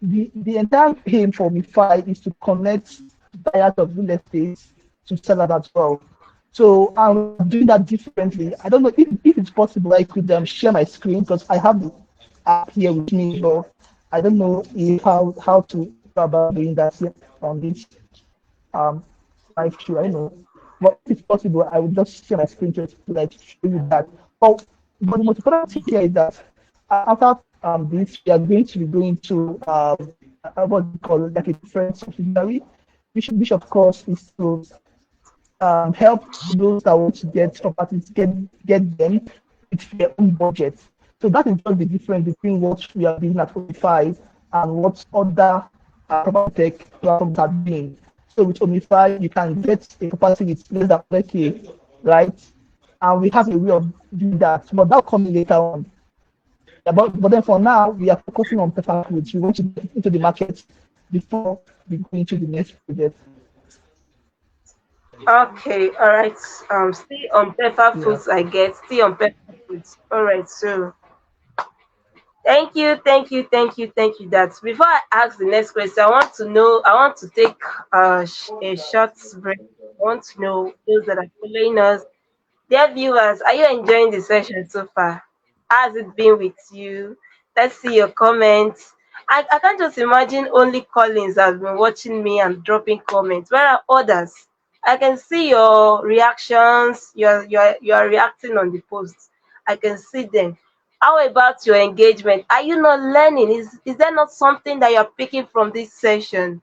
The entire aim for Omify is to connect buyers of real estate to sellers as well. So I'm doing that differently. I don't know if it's possible. I could share my screen because I have the app here with me, but I don't know if how to go about doing that here on this um live show. I don't know, but if it's possible, I would just share my screen just to like show you that. But the most important thing here is that after this, we are going to be going to what we call like a different subsidiary, which of course is to help those that want to get properties get them with their own budget. So that is just the difference between what we are doing at 45 and what other property tech platforms are doing. So with Omify, you can get a property with less than 100K, right? And we have a way of doing that, but that'll come later on. Yeah, but then for now, we are focusing on pepper foods. We want to get into the market before we go into the next project. Okay, all right. Stay on pepper Yeah. foods, I get. Stay on pepper foods. All right, so thank you. That before I ask the next question, I want to know. I want to take a short break. I want to know those that are following us. Dear viewers, are you enjoying the session so far? How has it been with you? Let's see your comments. I can't just imagine only Collins has been watching me and dropping comments. Where are others? I can see your reactions. You are reacting on the posts. I can see them. How about your engagement? Are you not learning? Is there not something that you're picking from this session?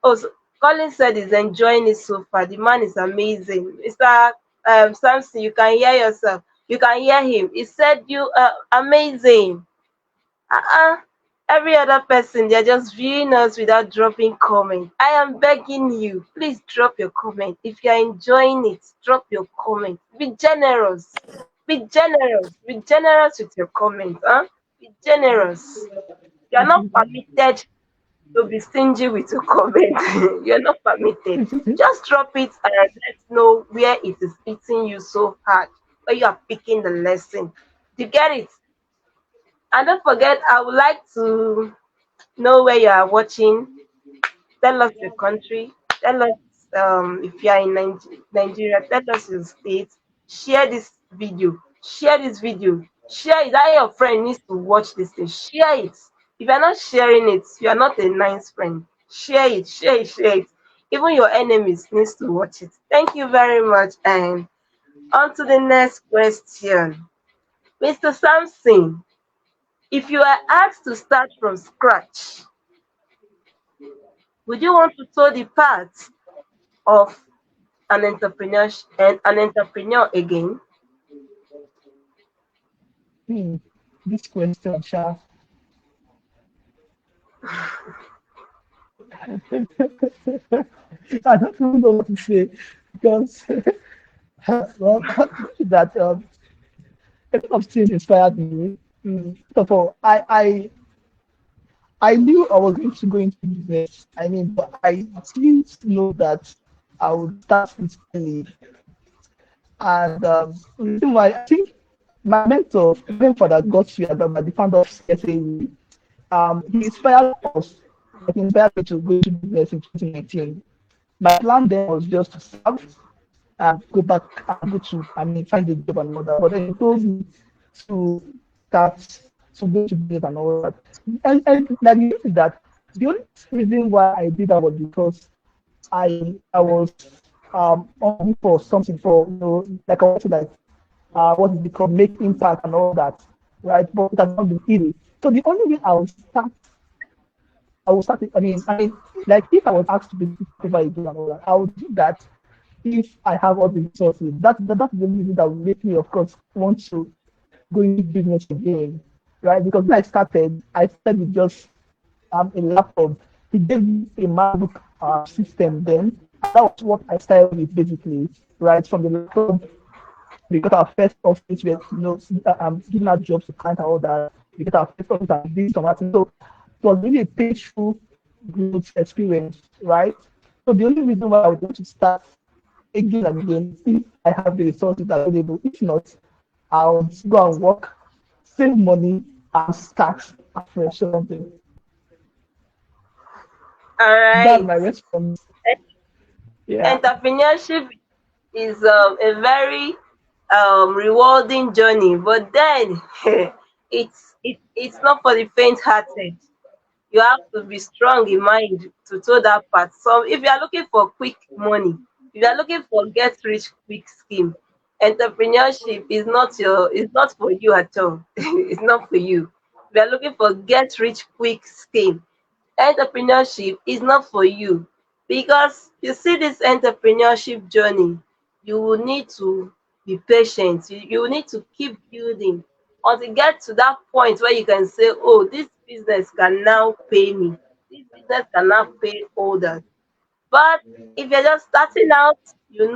Oh, so Colin said he's enjoying it so far. The man is amazing. Mr. Samson, you can hear yourself. You can hear him. He said you are amazing. Uh-uh. Every other person, they're just viewing us without dropping comment. I am begging you, please drop your comment. If you're enjoying it, drop your comment. Be generous. Be generous. Be generous with your comment. Huh? Be generous. You're not permitted to be stingy with your comment. You're not permitted. Just drop it and let's know where it is hitting you so hard, where you are picking the lesson. You get it? And don't forget, I would like to know where you are watching. Tell us your country. Tell us if you are in Nigeria. Tell us your state. Share this video. Share this video. Share it. That your friend needs to watch this thing. Share it. If you're not sharing it, you are not a nice friend. Share it, share it, share it. Even your enemies needs to watch it. Thank you very much. And on to the next question. Mr. Samson, if you are asked to start from scratch, would you want to tour the path of an entrepreneur again? Hmm. This question, Sha. I don't even know what to say because, well, that a lot of things inspired me. First of all, I knew I was going to go into business. I mean, but I didn't know that I would start it early. And the reason why I think my mentor, my grandfather, got you about the founder of CSAE, he inspired us, like he inspired me to go into business in 2019. My plan then was just to serve and go back and go to, I mean, find a job and all that. But then he told me to start to go to business and all that. And like you see that the only reason why I did that was because I was on for something for like I want to like what is it called make impact and all that, right? But it has not been easy. So the only way I will start it. I mean, like if I was asked to be over again and all that, I would do that if I have all the resources. That's the reason that will make me, of course, want to go into business again, right? Because when I started with just a laptop. He gave me a MacBook system then, and that was what I started with basically, right? From the laptop, we got our first office, we giving out jobs to clients and all that. We got our first office and doing some other things. So it was really a painful growth experience, right? So the only reason why I would want to start again and again if I have the resources available. If not, I'll go and work, save money, and start afresh or something. All That's right. my response. Yeah, Entrepreneurship is a very rewarding journey, but then it's not for the faint-hearted. You have to be strong in mind to toe that path. So if you are looking for quick money, if you are looking for get rich quick scheme, entrepreneurship is not for you at all. It's not for you. If you are looking for get rich quick scheme, entrepreneurship is not for you, because you see this entrepreneurship journey, you will need to be patient. You will need to keep building until you get to that point where you can say, oh, this business can now pay me, this business can now pay others. But if you're just starting out, you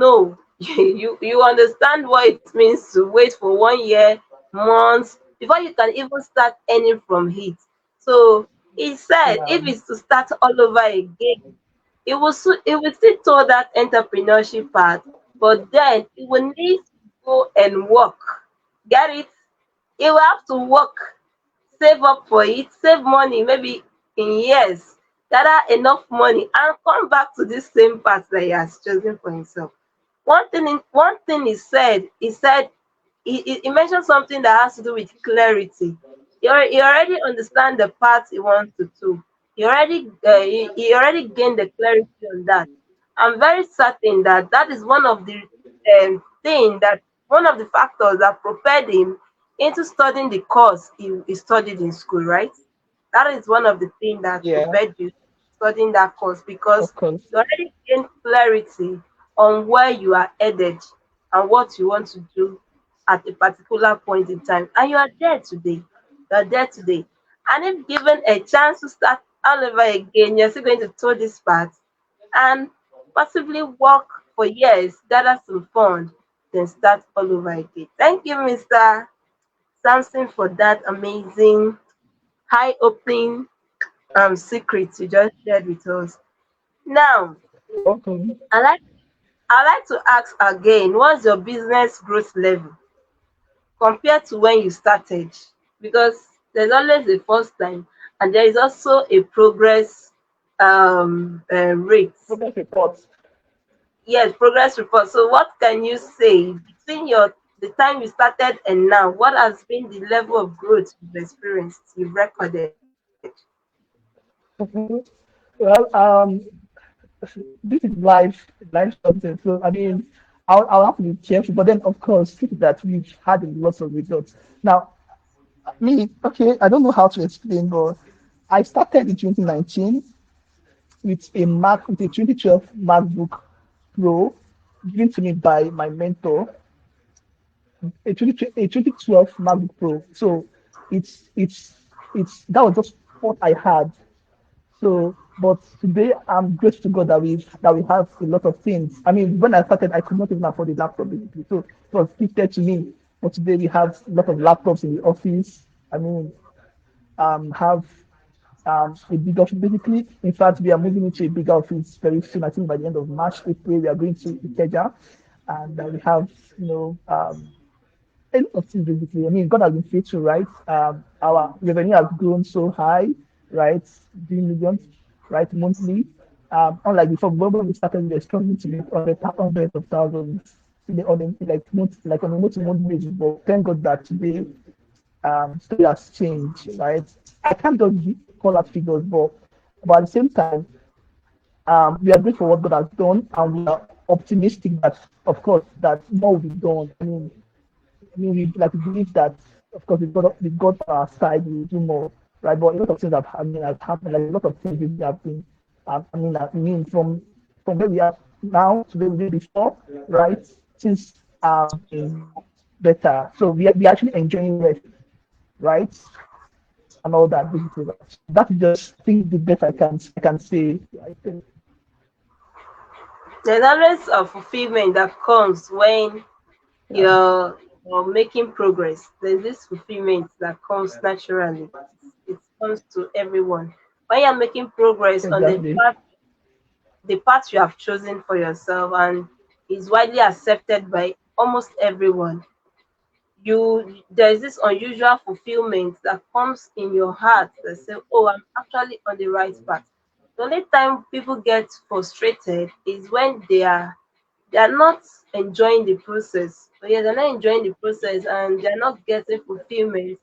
understand what it means to wait for 1 year, months before you can even start earning from it. So he said yeah, if it's to start all over again, it will still tour that entrepreneurship path, but then it will need to go and work. Get it? It will have to work, save up for it, save money maybe in years, gather enough money and come back to this same path that he has chosen for himself. One thing he mentioned something that has to do with clarity. He already understand the path he wants to do. He already gained the clarity on that. I'm very certain that that is one of the factors that propelled him into studying the course he studied in school, right? That is one of the things that yeah, propelled you studying that course, because of course. you already gained clarity on where you are headed and what you want to do at a particular point in time. And you are there today. You are there today. And if given a chance to start all over again, you're still going to tour this path and possibly work for years, gather some fund, then start all over again. Thank you, Mr. Samson, for that amazing, eye-opening secret you just shared with us. Now, You're welcome. I like I like to ask again, what's your business growth level compared to when you started? Because there's always a first time and there is also a progress rate. Progress reports. Yes, progress report. So what can you say between your the time you started and now, what has been the level of growth you've experienced, you've recorded? Well, this is life something. So I mean, I'll have to be careful. But then, of course, think that we've had a lot of results. Now, me, okay, I don't know how to explain, but I started in 2019 with a 2012 MacBook Pro given to me by my mentor, a 2012 MacBook Pro. So it's that was just what I had. So, but today I'm grateful to God that we have a lot of things. I mean, when I started, I could not even afford a laptop basically. So it was gifted to me. But today we have a lot of laptops in the office. I mean, have a big office basically. In fact, we are moving into a bigger office very soon. I think by the end of March, April, we are going to Ikeja, and we have you know a lot of things basically. I mean, God has been faithful, right? Our revenue has grown so high, right? Doing millions, right, monthly. Unlike before, when we started, we were struggling to make hundreds of thousands like on a month-to-month basis. But thank God that today story has changed, right? I can't just call out figures, but at the same time, we are grateful for what God has done, and we are optimistic that, of course, that more will be done. We believe that, of course, with God on our side, we will do more, right? But a lot of things have happened. Like a lot of things we have been, from where we are now to where we were before, right? Things have been better. So we are actually enjoying rest, right? And all that basically. That is just think the best I can say. I think. There's always a fulfillment that comes when Yeah, you're making progress. There's this fulfillment that comes naturally. It comes to everyone. When you're making progress on exactly. the path you have chosen for yourself and is widely accepted by almost everyone, there's this unusual fulfillment that comes in your heart that say, oh, I'm actually on the right path. The only time people get frustrated is when they are not enjoying the process. So yeah, they're not enjoying the process and they're not getting fulfillment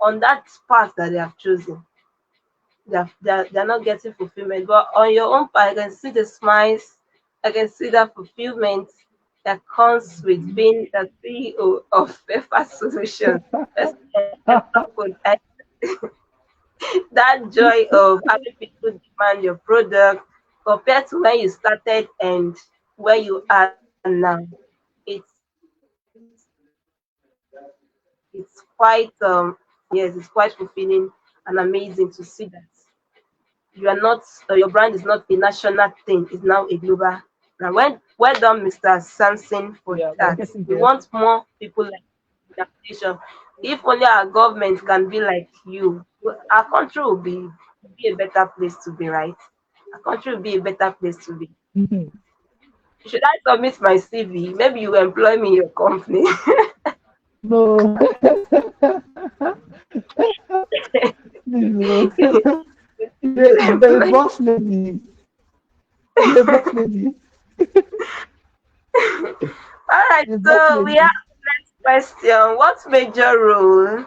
on that path that they have chosen. They're not getting fulfillment. But on your own part, I can see the smiles, I can see that fulfillment that comes with being the CEO of Pepper Solutions. First, example, that joy of having people demand your product compared to when you started and where you are now. It's quite yes, it's quite fulfilling and amazing to see that you are not your brand is not a national thing, it's now a global brand. Well done, Mr. Samson, for Yeah, we're that. getting We there. want more people like you in our nation. If only our government can be like you, our country will be a better place to be, right? Our country will be a better place to be. Mhm. Should I submit my CV? Maybe you employ me in your company. No, please, no. You're a Employ- boss lady. You're a boss lady. All right, You're a boss so we lady. have next question. What major role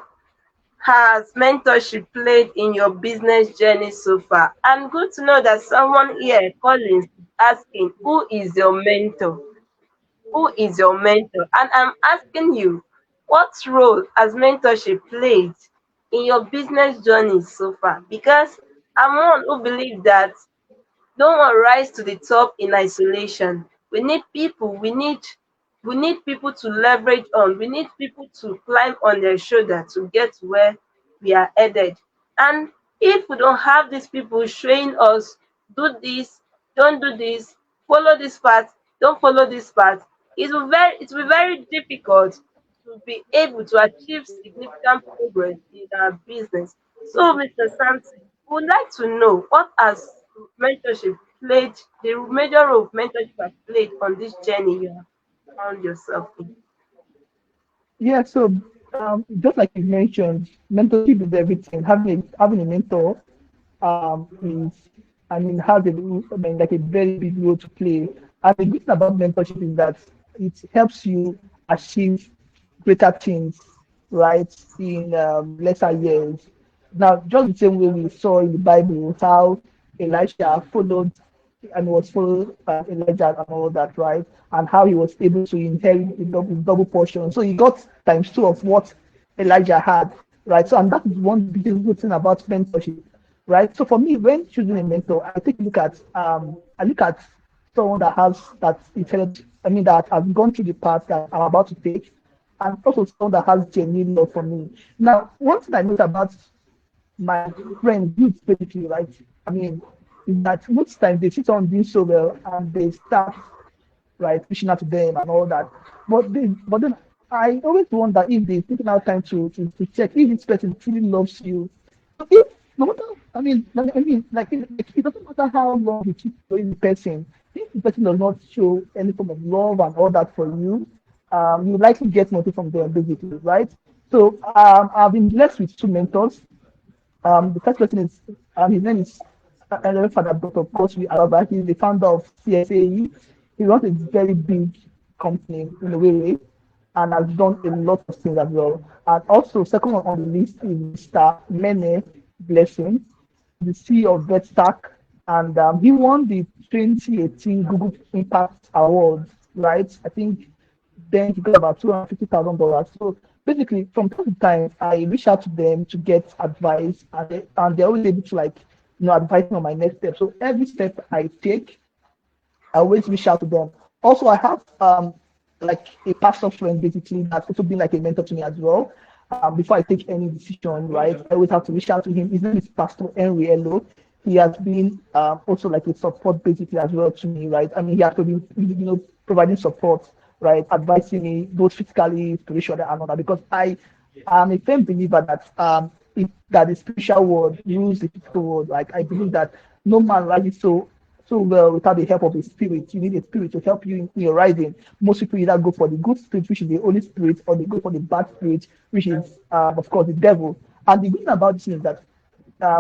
has mentorship played in your business journey so far? And good to know that someone here, Collins, is asking, who is your mentor? Who is your mentor? And I'm asking you, what role has mentorship played in your business journey so far? Because I'm one who believes that no one rise to the top in isolation. We need people. We need people to leverage on. We need people to climb on their shoulder to get where we are headed. And if we don't have these people showing us, do this, don't do this, follow this path, don't follow this path, it will be very difficult to be able to achieve significant progress in our business. So, Mr. Sampson, we would like to know what has mentorship played, the major role mentorship has played on this journey you have found yourself in. Yeah, so just like you mentioned, mentorship is everything. Having a mentor is I mean has like a very big role to play. And the good thing about mentorship is that it helps you achieve greater things, right, in lesser years. Now, just the same way we saw in the Bible how Elisha followed and was followed by Elijah and all that, right? And how he was able to inherit the double portion. So he got times two of what Elijah had, right? So, and that is one beautiful thing about mentorship, right? So for me, when choosing a mentor, I take a look at I look at someone that has that intelligent, I mean that has gone through the path that I'm about to take, and also someone that has genuine love for me. Now, one thing I note about my friends, youth basically, right? I mean, is that most times they see someone doing so well and they start right, reaching out to them and all that. But then I always wonder if they've taken out time to check if this person truly loves you. So if no matter, like it doesn't matter how long you keep knowing the person, if the person does not show any form of love and all that for you, you likely get nothing from them basically, right? So I've been blessed with two mentors. The first person is his name is Reverend Father Dr. Koswi Alaba. He's the founder of CSAE. He runs a very big company in a way and has done a lot of things as well. And also, second one on the list is Mr. Mene Blessing, the CEO of VetStack, and he won the 2018 Google Impact Award, right? I think then he got about $250,000. So basically, from time to time, I reach out to them to get advice, and they're always able to like, advise me on my next step. So every step I take, I always reach out to them. Also, I have like a pastor friend basically that's also been like a mentor to me as well. Before I take any decision, right, I always have to reach out to him. His name is Pastor Henry Elo. He has been also like a support basically as well to me, right? I mean, he has been providing support, right, advising me both physically, spiritually, and all that. Because I am a firm believer that that the spiritual world rules the physical world. Like I believe that no man rises so well without the help of a spirit. You need a spirit to help you in your rising. Most people either go for the good spirit, which is the Holy Spirit, or they go for the bad spirit, which is, of course, the devil. And the good thing about this is that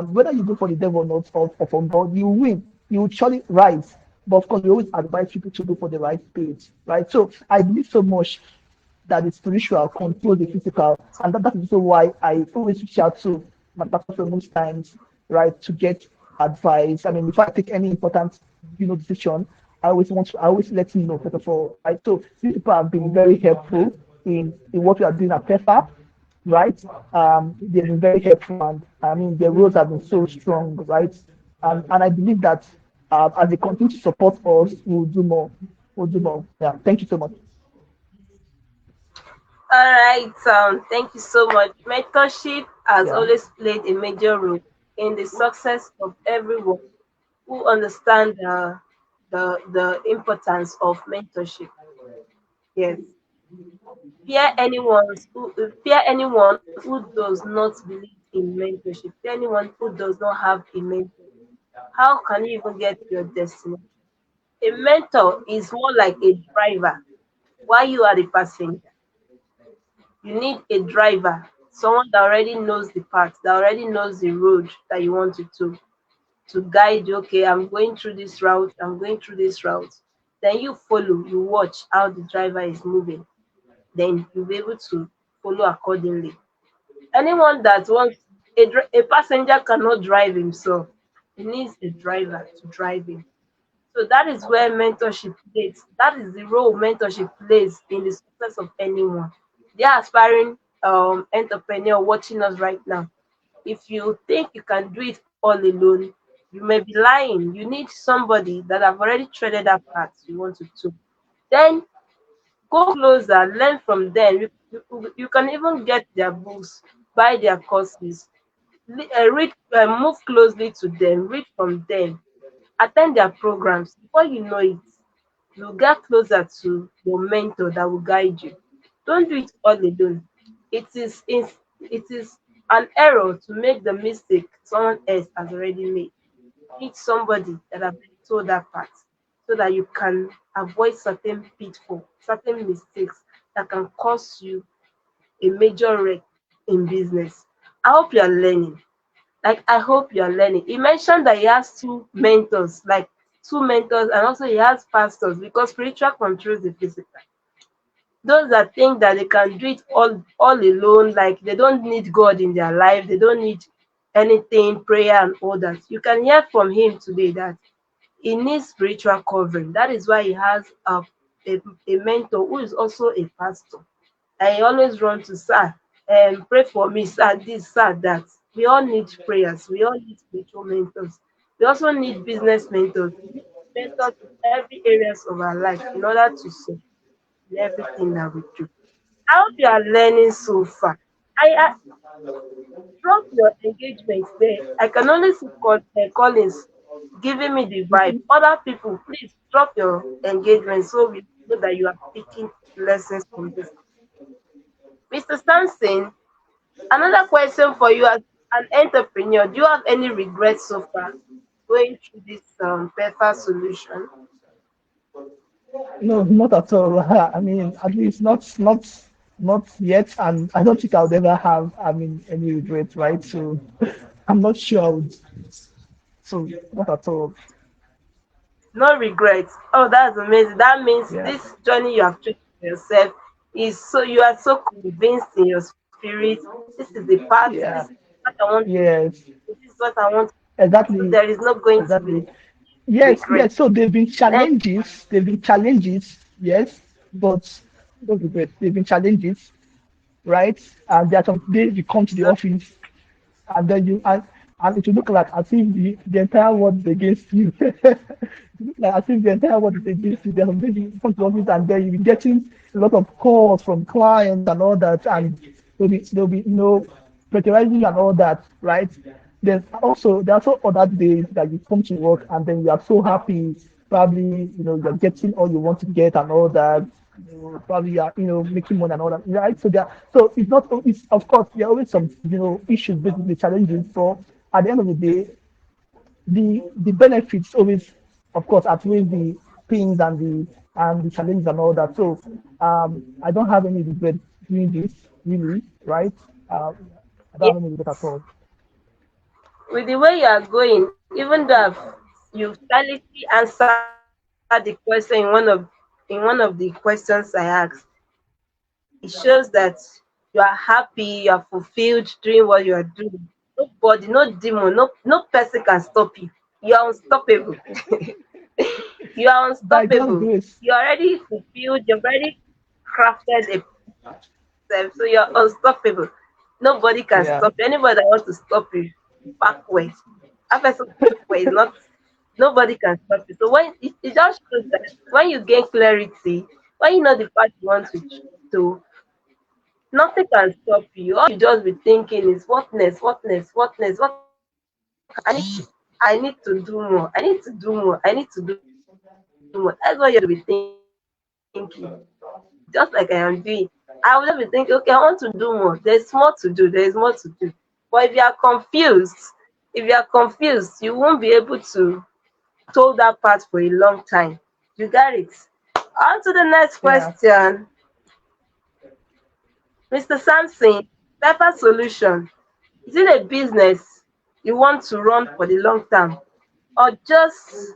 whether you go for the devil or not, or from God, you win. You will surely rise. But of course, we always advise people to go for the right spirit, right? So I believe so much that the spiritual controls the physical, and that is also why I always reach out to my pastor most times, right, to get advice. I mean, if I take any important, decision, I always let him know first of all. Right, so these people have been very helpful in what we are doing at PEFA, right? They've been very helpful, and I mean, their roles have been so strong, right? And I believe that as they continue to support us, we'll do more. We'll do more. Yeah. Thank you so much. All right, thank you so much. Mentorship has Yeah. always played a major role in the success of everyone who understand the importance of mentorship. Yes, fear anyone who does not believe in mentorship. Fear anyone who does not have a mentor. How can you even get to your destination? A mentor is more like a driver, while you are the passenger. You need a driver, someone that already knows the path, that already knows the road that you want to guide you. Okay, I'm going through this route, I'm going through this route. Then you follow, you watch how the driver is moving. Then you'll be able to follow accordingly. Anyone that wants a passenger cannot drive himself. He needs a driver to drive him. So that is where mentorship plays. That is the role mentorship plays in the success of anyone. The aspiring entrepreneur watching us right now. If you think you can do it all alone, you may be lying. You need somebody that have already treaded that path you want to. Then go closer, learn from them. You can even get their books, buy their courses, read, move closely to them, read from them, attend their programs. Before you know it, you get closer to your mentor that will guide you. Don't do it all alone. It is an error to make the mistake someone else has already made. You need somebody that have been told that part so that you can avoid certain pitfall, certain mistakes that can cause you a major wreck in business. I hope you are learning. Like I hope you are learning. He mentioned that he has two mentors, like two mentors, and also he has pastors because spiritual controls the physical. Those that think that they can do it all alone, like they don't need God in their life, they don't need anything, prayer and all that. You can hear from him today that he needs spiritual covering. That is why he has a mentor who is also a pastor. And he always run to sir, pray for me, sir, this, sir, that. We all need prayers. We all need spiritual mentors. We also need business mentors. We need mentors in every areas of our life in order to succeed in everything that we do. I hope you are learning so far. I drop your engagement there. I can only see Collins giving me the vibe. Other people, please drop your engagement so we know that you are taking lessons from this. Mr. Sampson, another question for you as an entrepreneur. Do you have any regrets so far going through this PEFA solution? No, not at all. I mean, at least not yet, and I don't think I would ever have. I mean, any regret, right? So, I'm not sure. I would, so not at all. No regrets. Oh, that's amazing. That means Yeah. this journey you have chosen for yourself is so you are so convinced in your spirit. This is the path. This is Yeah. what I want to do. Yes. This is what I want. So Exactly. there is not going to be Exactly. Yes. regret. Yes. So there've been Then challenges. There've been challenges. Yes, but don't regret. There've been challenges, right? And there are some days you come to the office and then and it will look like as if the entire world is against you. It look like as if the entire world is against you. There's some days you come to the office and then you'll be getting a lot of calls from clients and all that, and there'll be pressurizing and all that, right? There are also other days that you come to work and then you are so happy, probably you're getting all you want to get and all that. Probably you are making money and all that, right? So it's not, it's of course there are always some issues, basically challenges, but at the end of the day, the benefits always, of course, outweigh the pains and the challenges and all that. So I don't have any regret doing this, really, right? I don't have any regret at yes, all. with the way you are going, even though you've silently answered the question in one of the questions I asked, it shows that you are happy, you are fulfilled doing what you are doing. Nobody, no demon, no person can stop you. You are unstoppable. You are unstoppable. By You God's already grace, fulfilled, you've already crafted a plan for yourself, so you're unstoppable. Nobody can stop you. Anybody that yeah, wants to stop you backward, that person backward is not, nobody can stop you. So when it just shows that when you gain clarity, when you know the path you want to, nothing can stop you. All you just be thinking is what next, what next, what next, what can I need to do more, I need to do more, I need to do more. That's what you just be thinking. Just like I am doing. I will just be thinking, okay, I want to do more. There's more to do, there is more to do. But if you are confused, you won't be able to hold that path for a long time. You got it. On to the next yeah. question. Mr. Sampson, Pepper Solution, is it a business you want to run for the long term or just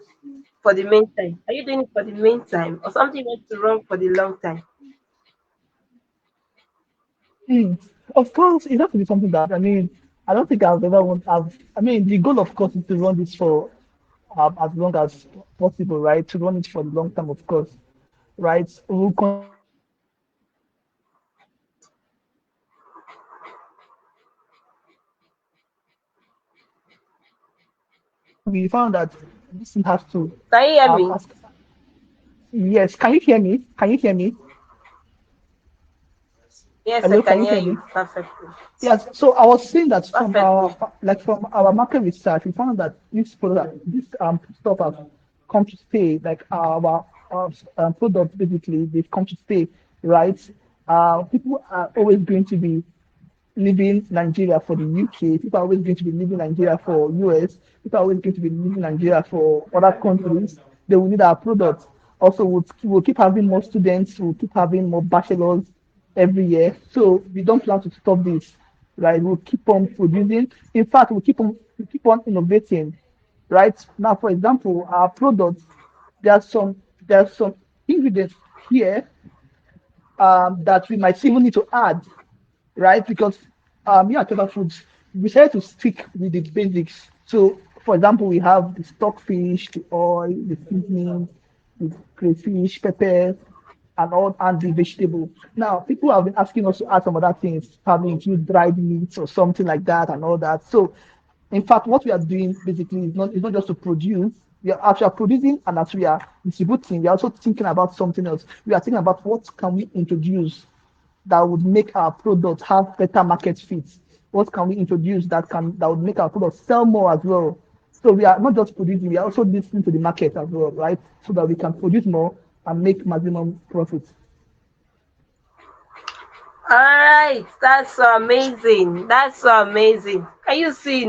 for the meantime? Are you doing it for the meantime or something you want to run for the long time? Mm. Of course, it has to be something that, I mean, I don't think I've ever want. I mean, the goal, of course, is to run this for as long as possible, right? To run it for the long term, of course, right? We'll continue to do it until we found that this thing has to Can you hear me? ask. Yes, can you hear me? Can you hear me? Yes, I Hello, can can you hear hear me? you perfectly. Yes, so I was saying that Perfectly. from our market research, we found that this stuff has come to stay. Like our products, basically, they've come to stay, right? People are always going to be leaving Nigeria for the UK. People are always going to be leaving Nigeria for US. People are always going to be leaving Nigeria for other countries. They will need our products. Also, we'll keep having more students. We'll keep having more bachelors every year. So we don't plan to stop this, right? We'll keep on producing. In fact, we'll keep on innovating, right? Now, for example, our products, there are some ingredients here that we might even need to add, right? Because here at Pepper Foods, we try to stick with the basics. So, for example, we have the stockfish, the oil, the seasoning, the crayfish, pepper, and all, and the vegetable. Now, people have been asking us to add some other things, probably include dried meats or something like that, and all that. So, in fact, what we are doing basically is not just to produce. We are actually producing, and as we are distributing, we are also thinking about something else. We are thinking about what can we introduce that would make our product have better market fit? What can we introduce that would make our product sell more as well? So we are not just producing, we are also listening to the market as well, right? So that we can produce more and make maximum profit. All right, that's so amazing. That's so amazing. Can you see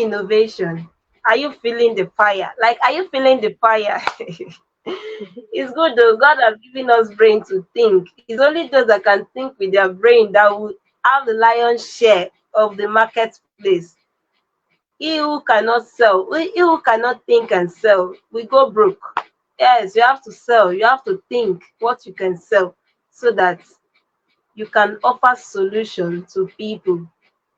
innovation? Are you feeling the fire? Like, are you feeling the fire? It's good though. God has given us brain to think. It's only those that can think with their brain that will have the lion's share of the marketplace. He who cannot sell, he who cannot think and sell, we go broke. Yes, you have to sell. You have to think what you can sell so that you can offer solution to people.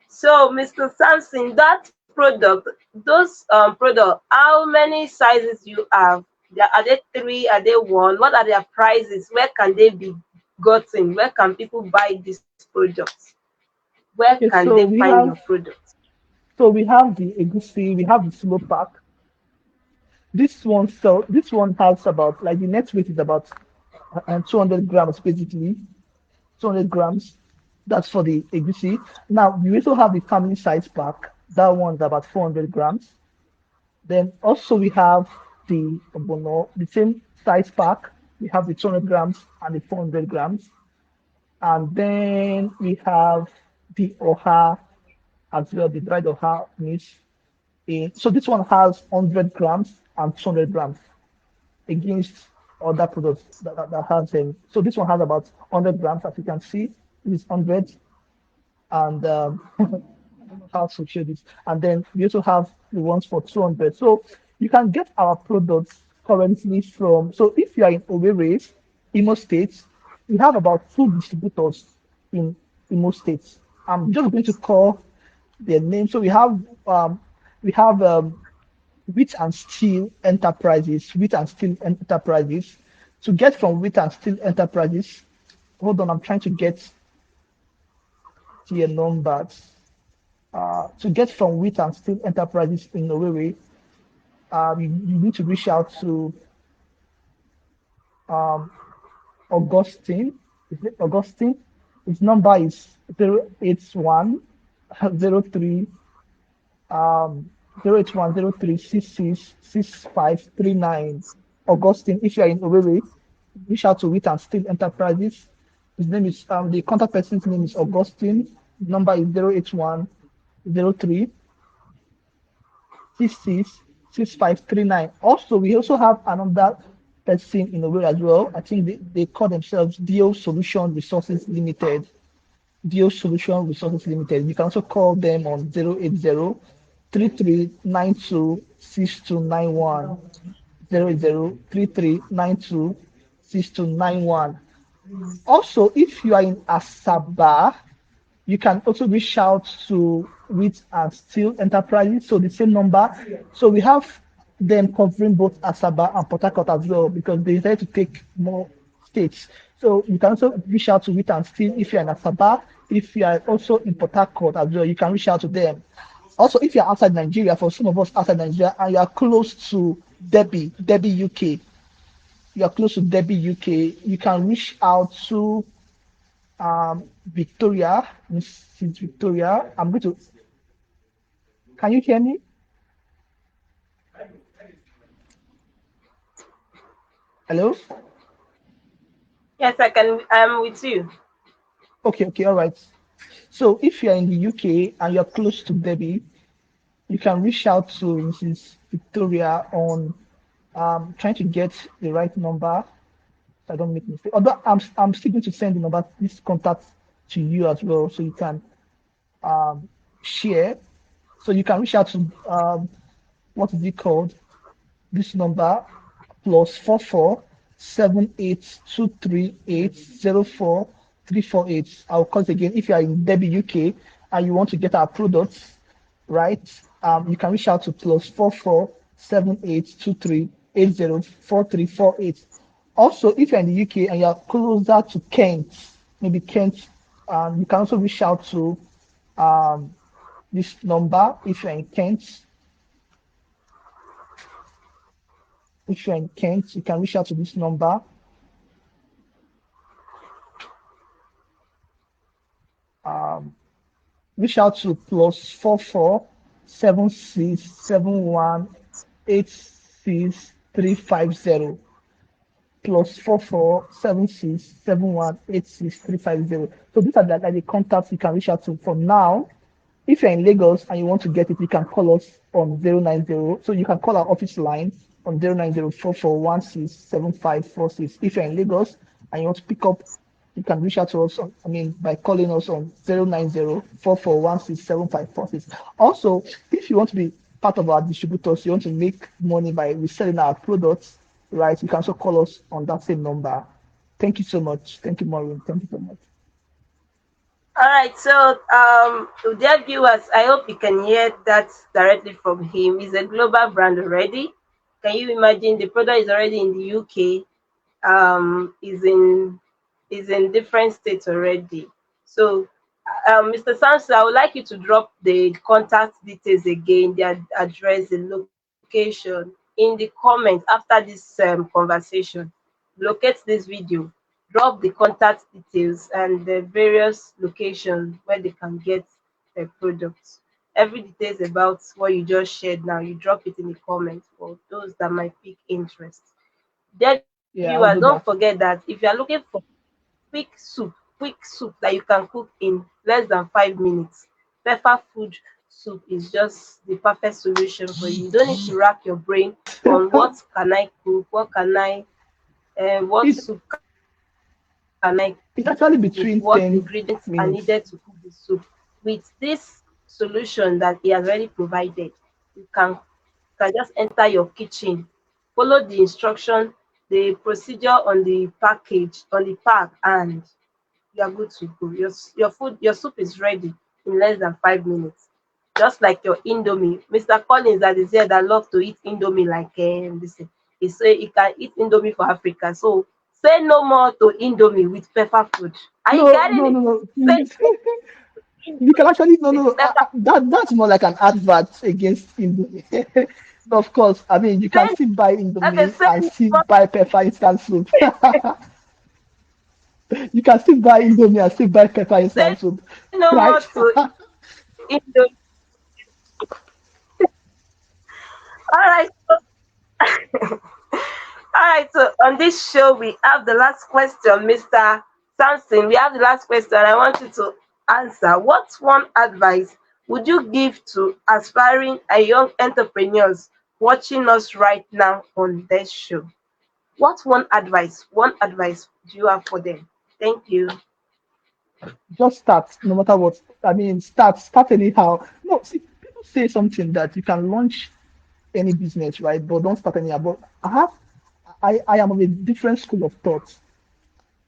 So, Mr. Sampson, that product, those product, how many sizes you have? Are they three? Are they one? What are their prices? Where can they be gotten? Where can people buy these products? Where Okay, can they find your product? so we have the egusi, we have the slow pack. This one has about, like, the net weight is about 200 grams basically, 200 grams. That's for the egusi. Now we also have the family size pack. That one's about 400 grams. Then also we have the ogbono, the same size pack. We have the 200 grams and the 400 grams. And then we have the oha as well, the dried oha meat. So this one has 100 grams and 200 grams against other products that has them. So this one has about 100 grams, as you can see. It is 100, and how to show this. And then we also have the ones for 200. So you can get our products currently from. So if you are in Owerri, Imo State, we have about two distributors in Imo State. I'm just going to call their name. So we have Wheat and Steel Enterprises. Wheat and Steel Enterprises. To get from Wheat and Steel Enterprises, hold on, I'm trying to get their numbers. To get from Wheat and Steel Enterprises in Owerri, you need to reach out to um, Augustine. Is it Augustine? His number is 081 03 um 08103666539. Augustine, if you are in Owerri, reach out to Wheat and Steel Enterprises. His name is the contact person's name is Augustine. Number is 08103 666539. Also, we also have another person in a way as well. I think they call themselves Dio Solution Resources Limited. Dio Solution Resources Limited. You can also call them on 080 3392 6291. 080 Also, if you are in Asaba, you can also reach out to Wheat and Steel Enterprises. So the same number. So we have them covering both Asaba and Port Harcourt as well because they decided to take more states. So you can also reach out to Wheat and Steel if you're in Asaba. If you are also in Port Harcourt as well, you can reach out to them. Also, if you're outside Nigeria, for some of us outside Nigeria, and you are close to Debbie UK, you are close to Debbie UK, you can reach out to Victoria, Mrs. Victoria. I'm going to. Can you hear me? Hello? Yes, I can. I'm with you. Okay, all right. So if you're in the UK and you're close to Debbie, you can reach out to Mrs. Victoria on trying to get the right number so I don't make mistake. Although I'm still going to send the number, this contact to you as well, so you can um, share. So you can reach out to what is it called? This number plus 44. 7823804 348. I'll call it again. If you are in Debbie UK and you want to get our products, right? You can reach out to +447823804348. Also, if you're in the UK and you're closer to Kent, maybe Kent, you can also reach out to um, this number if you're in Kent. If you're in Kent, you can reach out to this number. Um, Reach out to +447671863350. +447671863350. So these are like the contacts you can reach out to for now. If you're in Lagos and you want to get it, you can call us on 090. So you can call our office line on 09044167546. If you're in Lagos and you want to pick up, you can reach out to us by calling us on 09044167546. Also, if you want to be part of our distributors, you want to make money by reselling our products, right? You can also call us on that same number. Thank you so much. Thank you, Maureen. Thank you so much. All right, so to dear viewers, I hope you can hear that directly from him. He's a global brand already. Can you imagine the product is already in the UK? Is in different states already. So, Mr. Samson, I would like you to drop the contact details again, the address, the location in the comment after this conversation. Locate this video, drop the contact details and the various locations where they can get the products. Every details about what you just shared now, you drop it in the comments for those that might pick interest. Dear viewers, Yeah, don't I'll do forget that. that if you are looking for quick soup that you can cook in less than 5 minutes, pepper food soup is just the perfect solution for you. You don't need to rack your brain on what can I cook, what It's soup can I cook, what it's ingredients actually are needed between to cook 10 the soup. minutes. With this solution that he has already provided, you can just enter your kitchen, follow the instruction, the procedure on the package, on the pack, and you are good to go. Your soup is ready in less than 5 minutes. Just like your Indomie. Mr. Collins that is here that love to eat Indomie like this. He say he can eat Indomie for Africa. So say no more to Indomie with pepper food. Are you No, getting no, it? no, no. Say Please. no to You can Indomie actually no, no, with no. pepper. That's more like an advert against Indomie. No, of course, you can Say still buy okay, Indomie say and no still more. buy pepper instant soup. You can still buy Indomie and still buy pepper Say instant soup, no more to right? Indomie. All right. All right, so on this show, we have the last question, Mr. Samson. We have the last question. I want you to answer. What one advice would you give to aspiring and young entrepreneurs watching us right now on this show? What one advice do you have for them? Thank you. Just start, no matter what. Start anyhow. No, see, people say something that you can launch any business, right? But don't start anyhow. But I am of a different school of thought.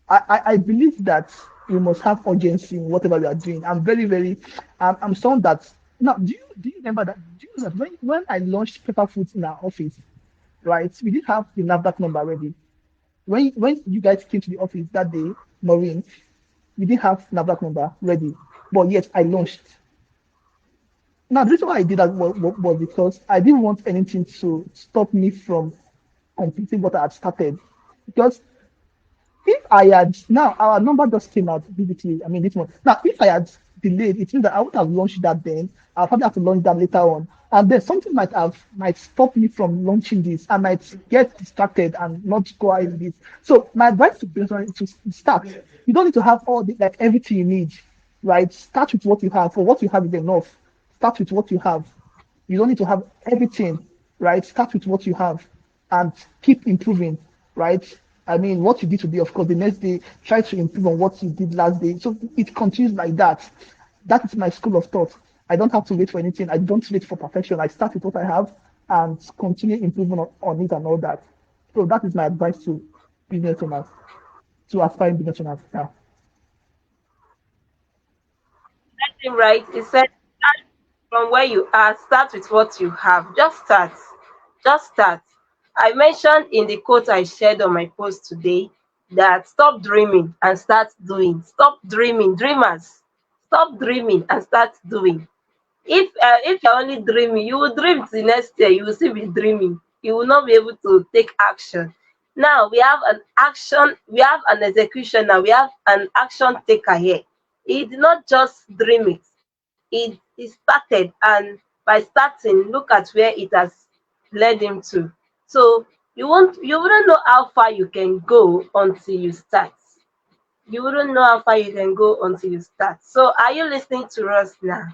I believe that we must have urgency in whatever we are doing. I'm very, very, I'm someone that, now, do you remember that? Do you know that when I launched Pepper Foods in our office, right, we didn't have the NAVDAC number ready. When you guys came to the office that day, Maureen, we didn't have NAVDAC number ready, but yet I launched. Now, the reason why I did that was because I didn't want anything to stop me from completing what I had started. Because if I had now our number just came out digitally, this month. Now, if I had delayed, it means that I would have launched that then. I'll probably have to launch that later on. And then something might stop me from launching this. I might get distracted and not go ahead with it. So my advice to business is to start. You don't need to have all the like everything you need, right? Start with what you have. For what you have is enough. Start with what you have. You don't need to have everything, right? Start with what you have and keep improving, right? What you did today, of course, the next day, try to improve on what you did last day. So it continues like that. That is my school of thought. I don't have to wait for anything. I don't wait for perfection. I start with what I have and continue improving on it and all that. So that is my advice to business owners, to aspiring business owners now? Him right. He said, start from where you are, start with what you have. Just start. Just start. I mentioned in the quote I shared on my post today that stop dreaming and start doing. Stop dreaming, dreamers. Stop dreaming and start doing. If you're only dreaming, you will dream till next year, you will still be dreaming. You will not be able to take action. Now we have an action, we have an executioner, we have an action taker here. He did not just dream it, he started, and by starting, look at where it has led him to. So you wouldn't know how far you can go until you start. You wouldn't know how far you can go until you start. So are you listening to us now?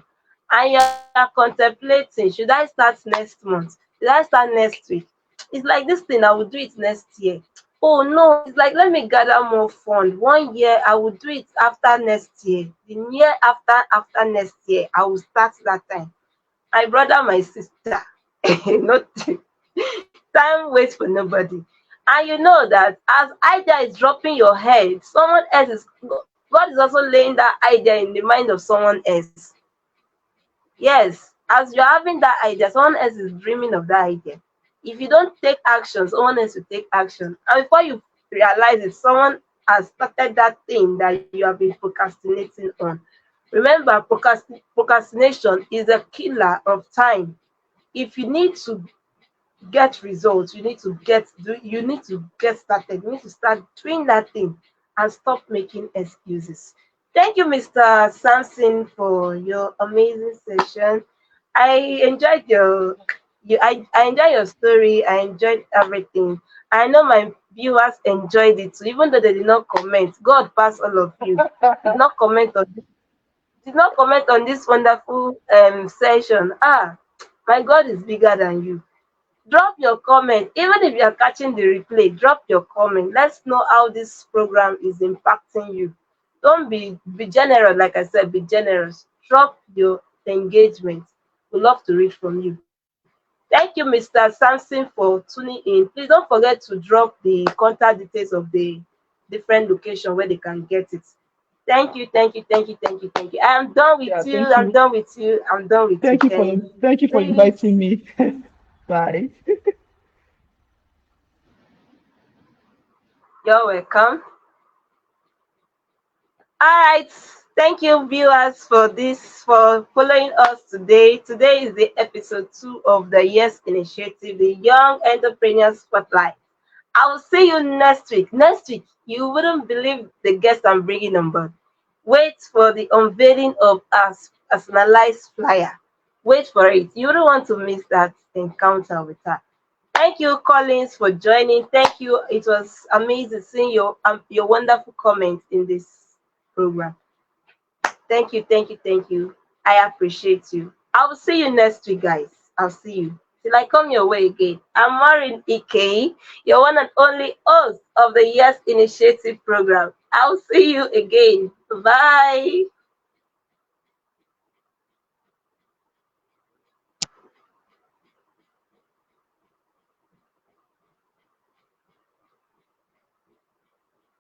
And you are contemplating, should I start next month? Should I start next week? It's like this thing, I will do it next year. Oh no, it's like let me gather more fund. 1 year, I will do it after next year. The year after next year, I will start that time. My brother, my sister, not time waits for nobody. And you know that as idea is dropping your head, someone else is God is also laying that idea in the mind of someone else. Yes, as you're having that idea, someone else is dreaming of that idea. If you don't take action, someone else will take action. And before you realize it, someone has started that thing that you have been procrastinating on. Remember, procrastination is a killer of time. If you need to get results, you need to get started. You need to start doing that thing and stop making excuses. Thank you, Mr. Samson, for your amazing session. I enjoyed I enjoyed your story. I enjoyed everything. I know my viewers enjoyed it too, even though they did not comment. God pass all of you. Did not comment on this wonderful session. My God is bigger than you. Drop your comment. Even if you are catching the replay, drop your comment. Let's know how this program is impacting you. Don't be generous, like I said, be generous. Drop your engagement. We love to read from you. Thank you, Mr. Sampson, for tuning in. Please don't forget to drop the contact details of the different location where they can get it. Thank you, thank you, thank you, thank you, thank you. I am done Yeah, with you. thank I'm you. done with you. I'm done with you. Can you Thank you for please? inviting me. Bye. You're welcome. All right. Thank you, viewers, for following us today. Today is the episode 2 of the Yes Initiative, the Young Entrepreneurs Spotlight. I will see you next week. Next week, you wouldn't believe the guest I'm bringing on board. Wait for the unveiling of our personalized flyer. Wait for it. You wouldn't want to miss that encounter with her. Thank you, Collins, for joining. Thank you. It was amazing seeing your wonderful comments in this program. Thank you, thank you, thank you. I appreciate you. I will see you next week, guys. I'll see you. Till I come your way again. I'm Maureen Ike, your one and only host of the Yes Initiative program. I'll see you again. Bye.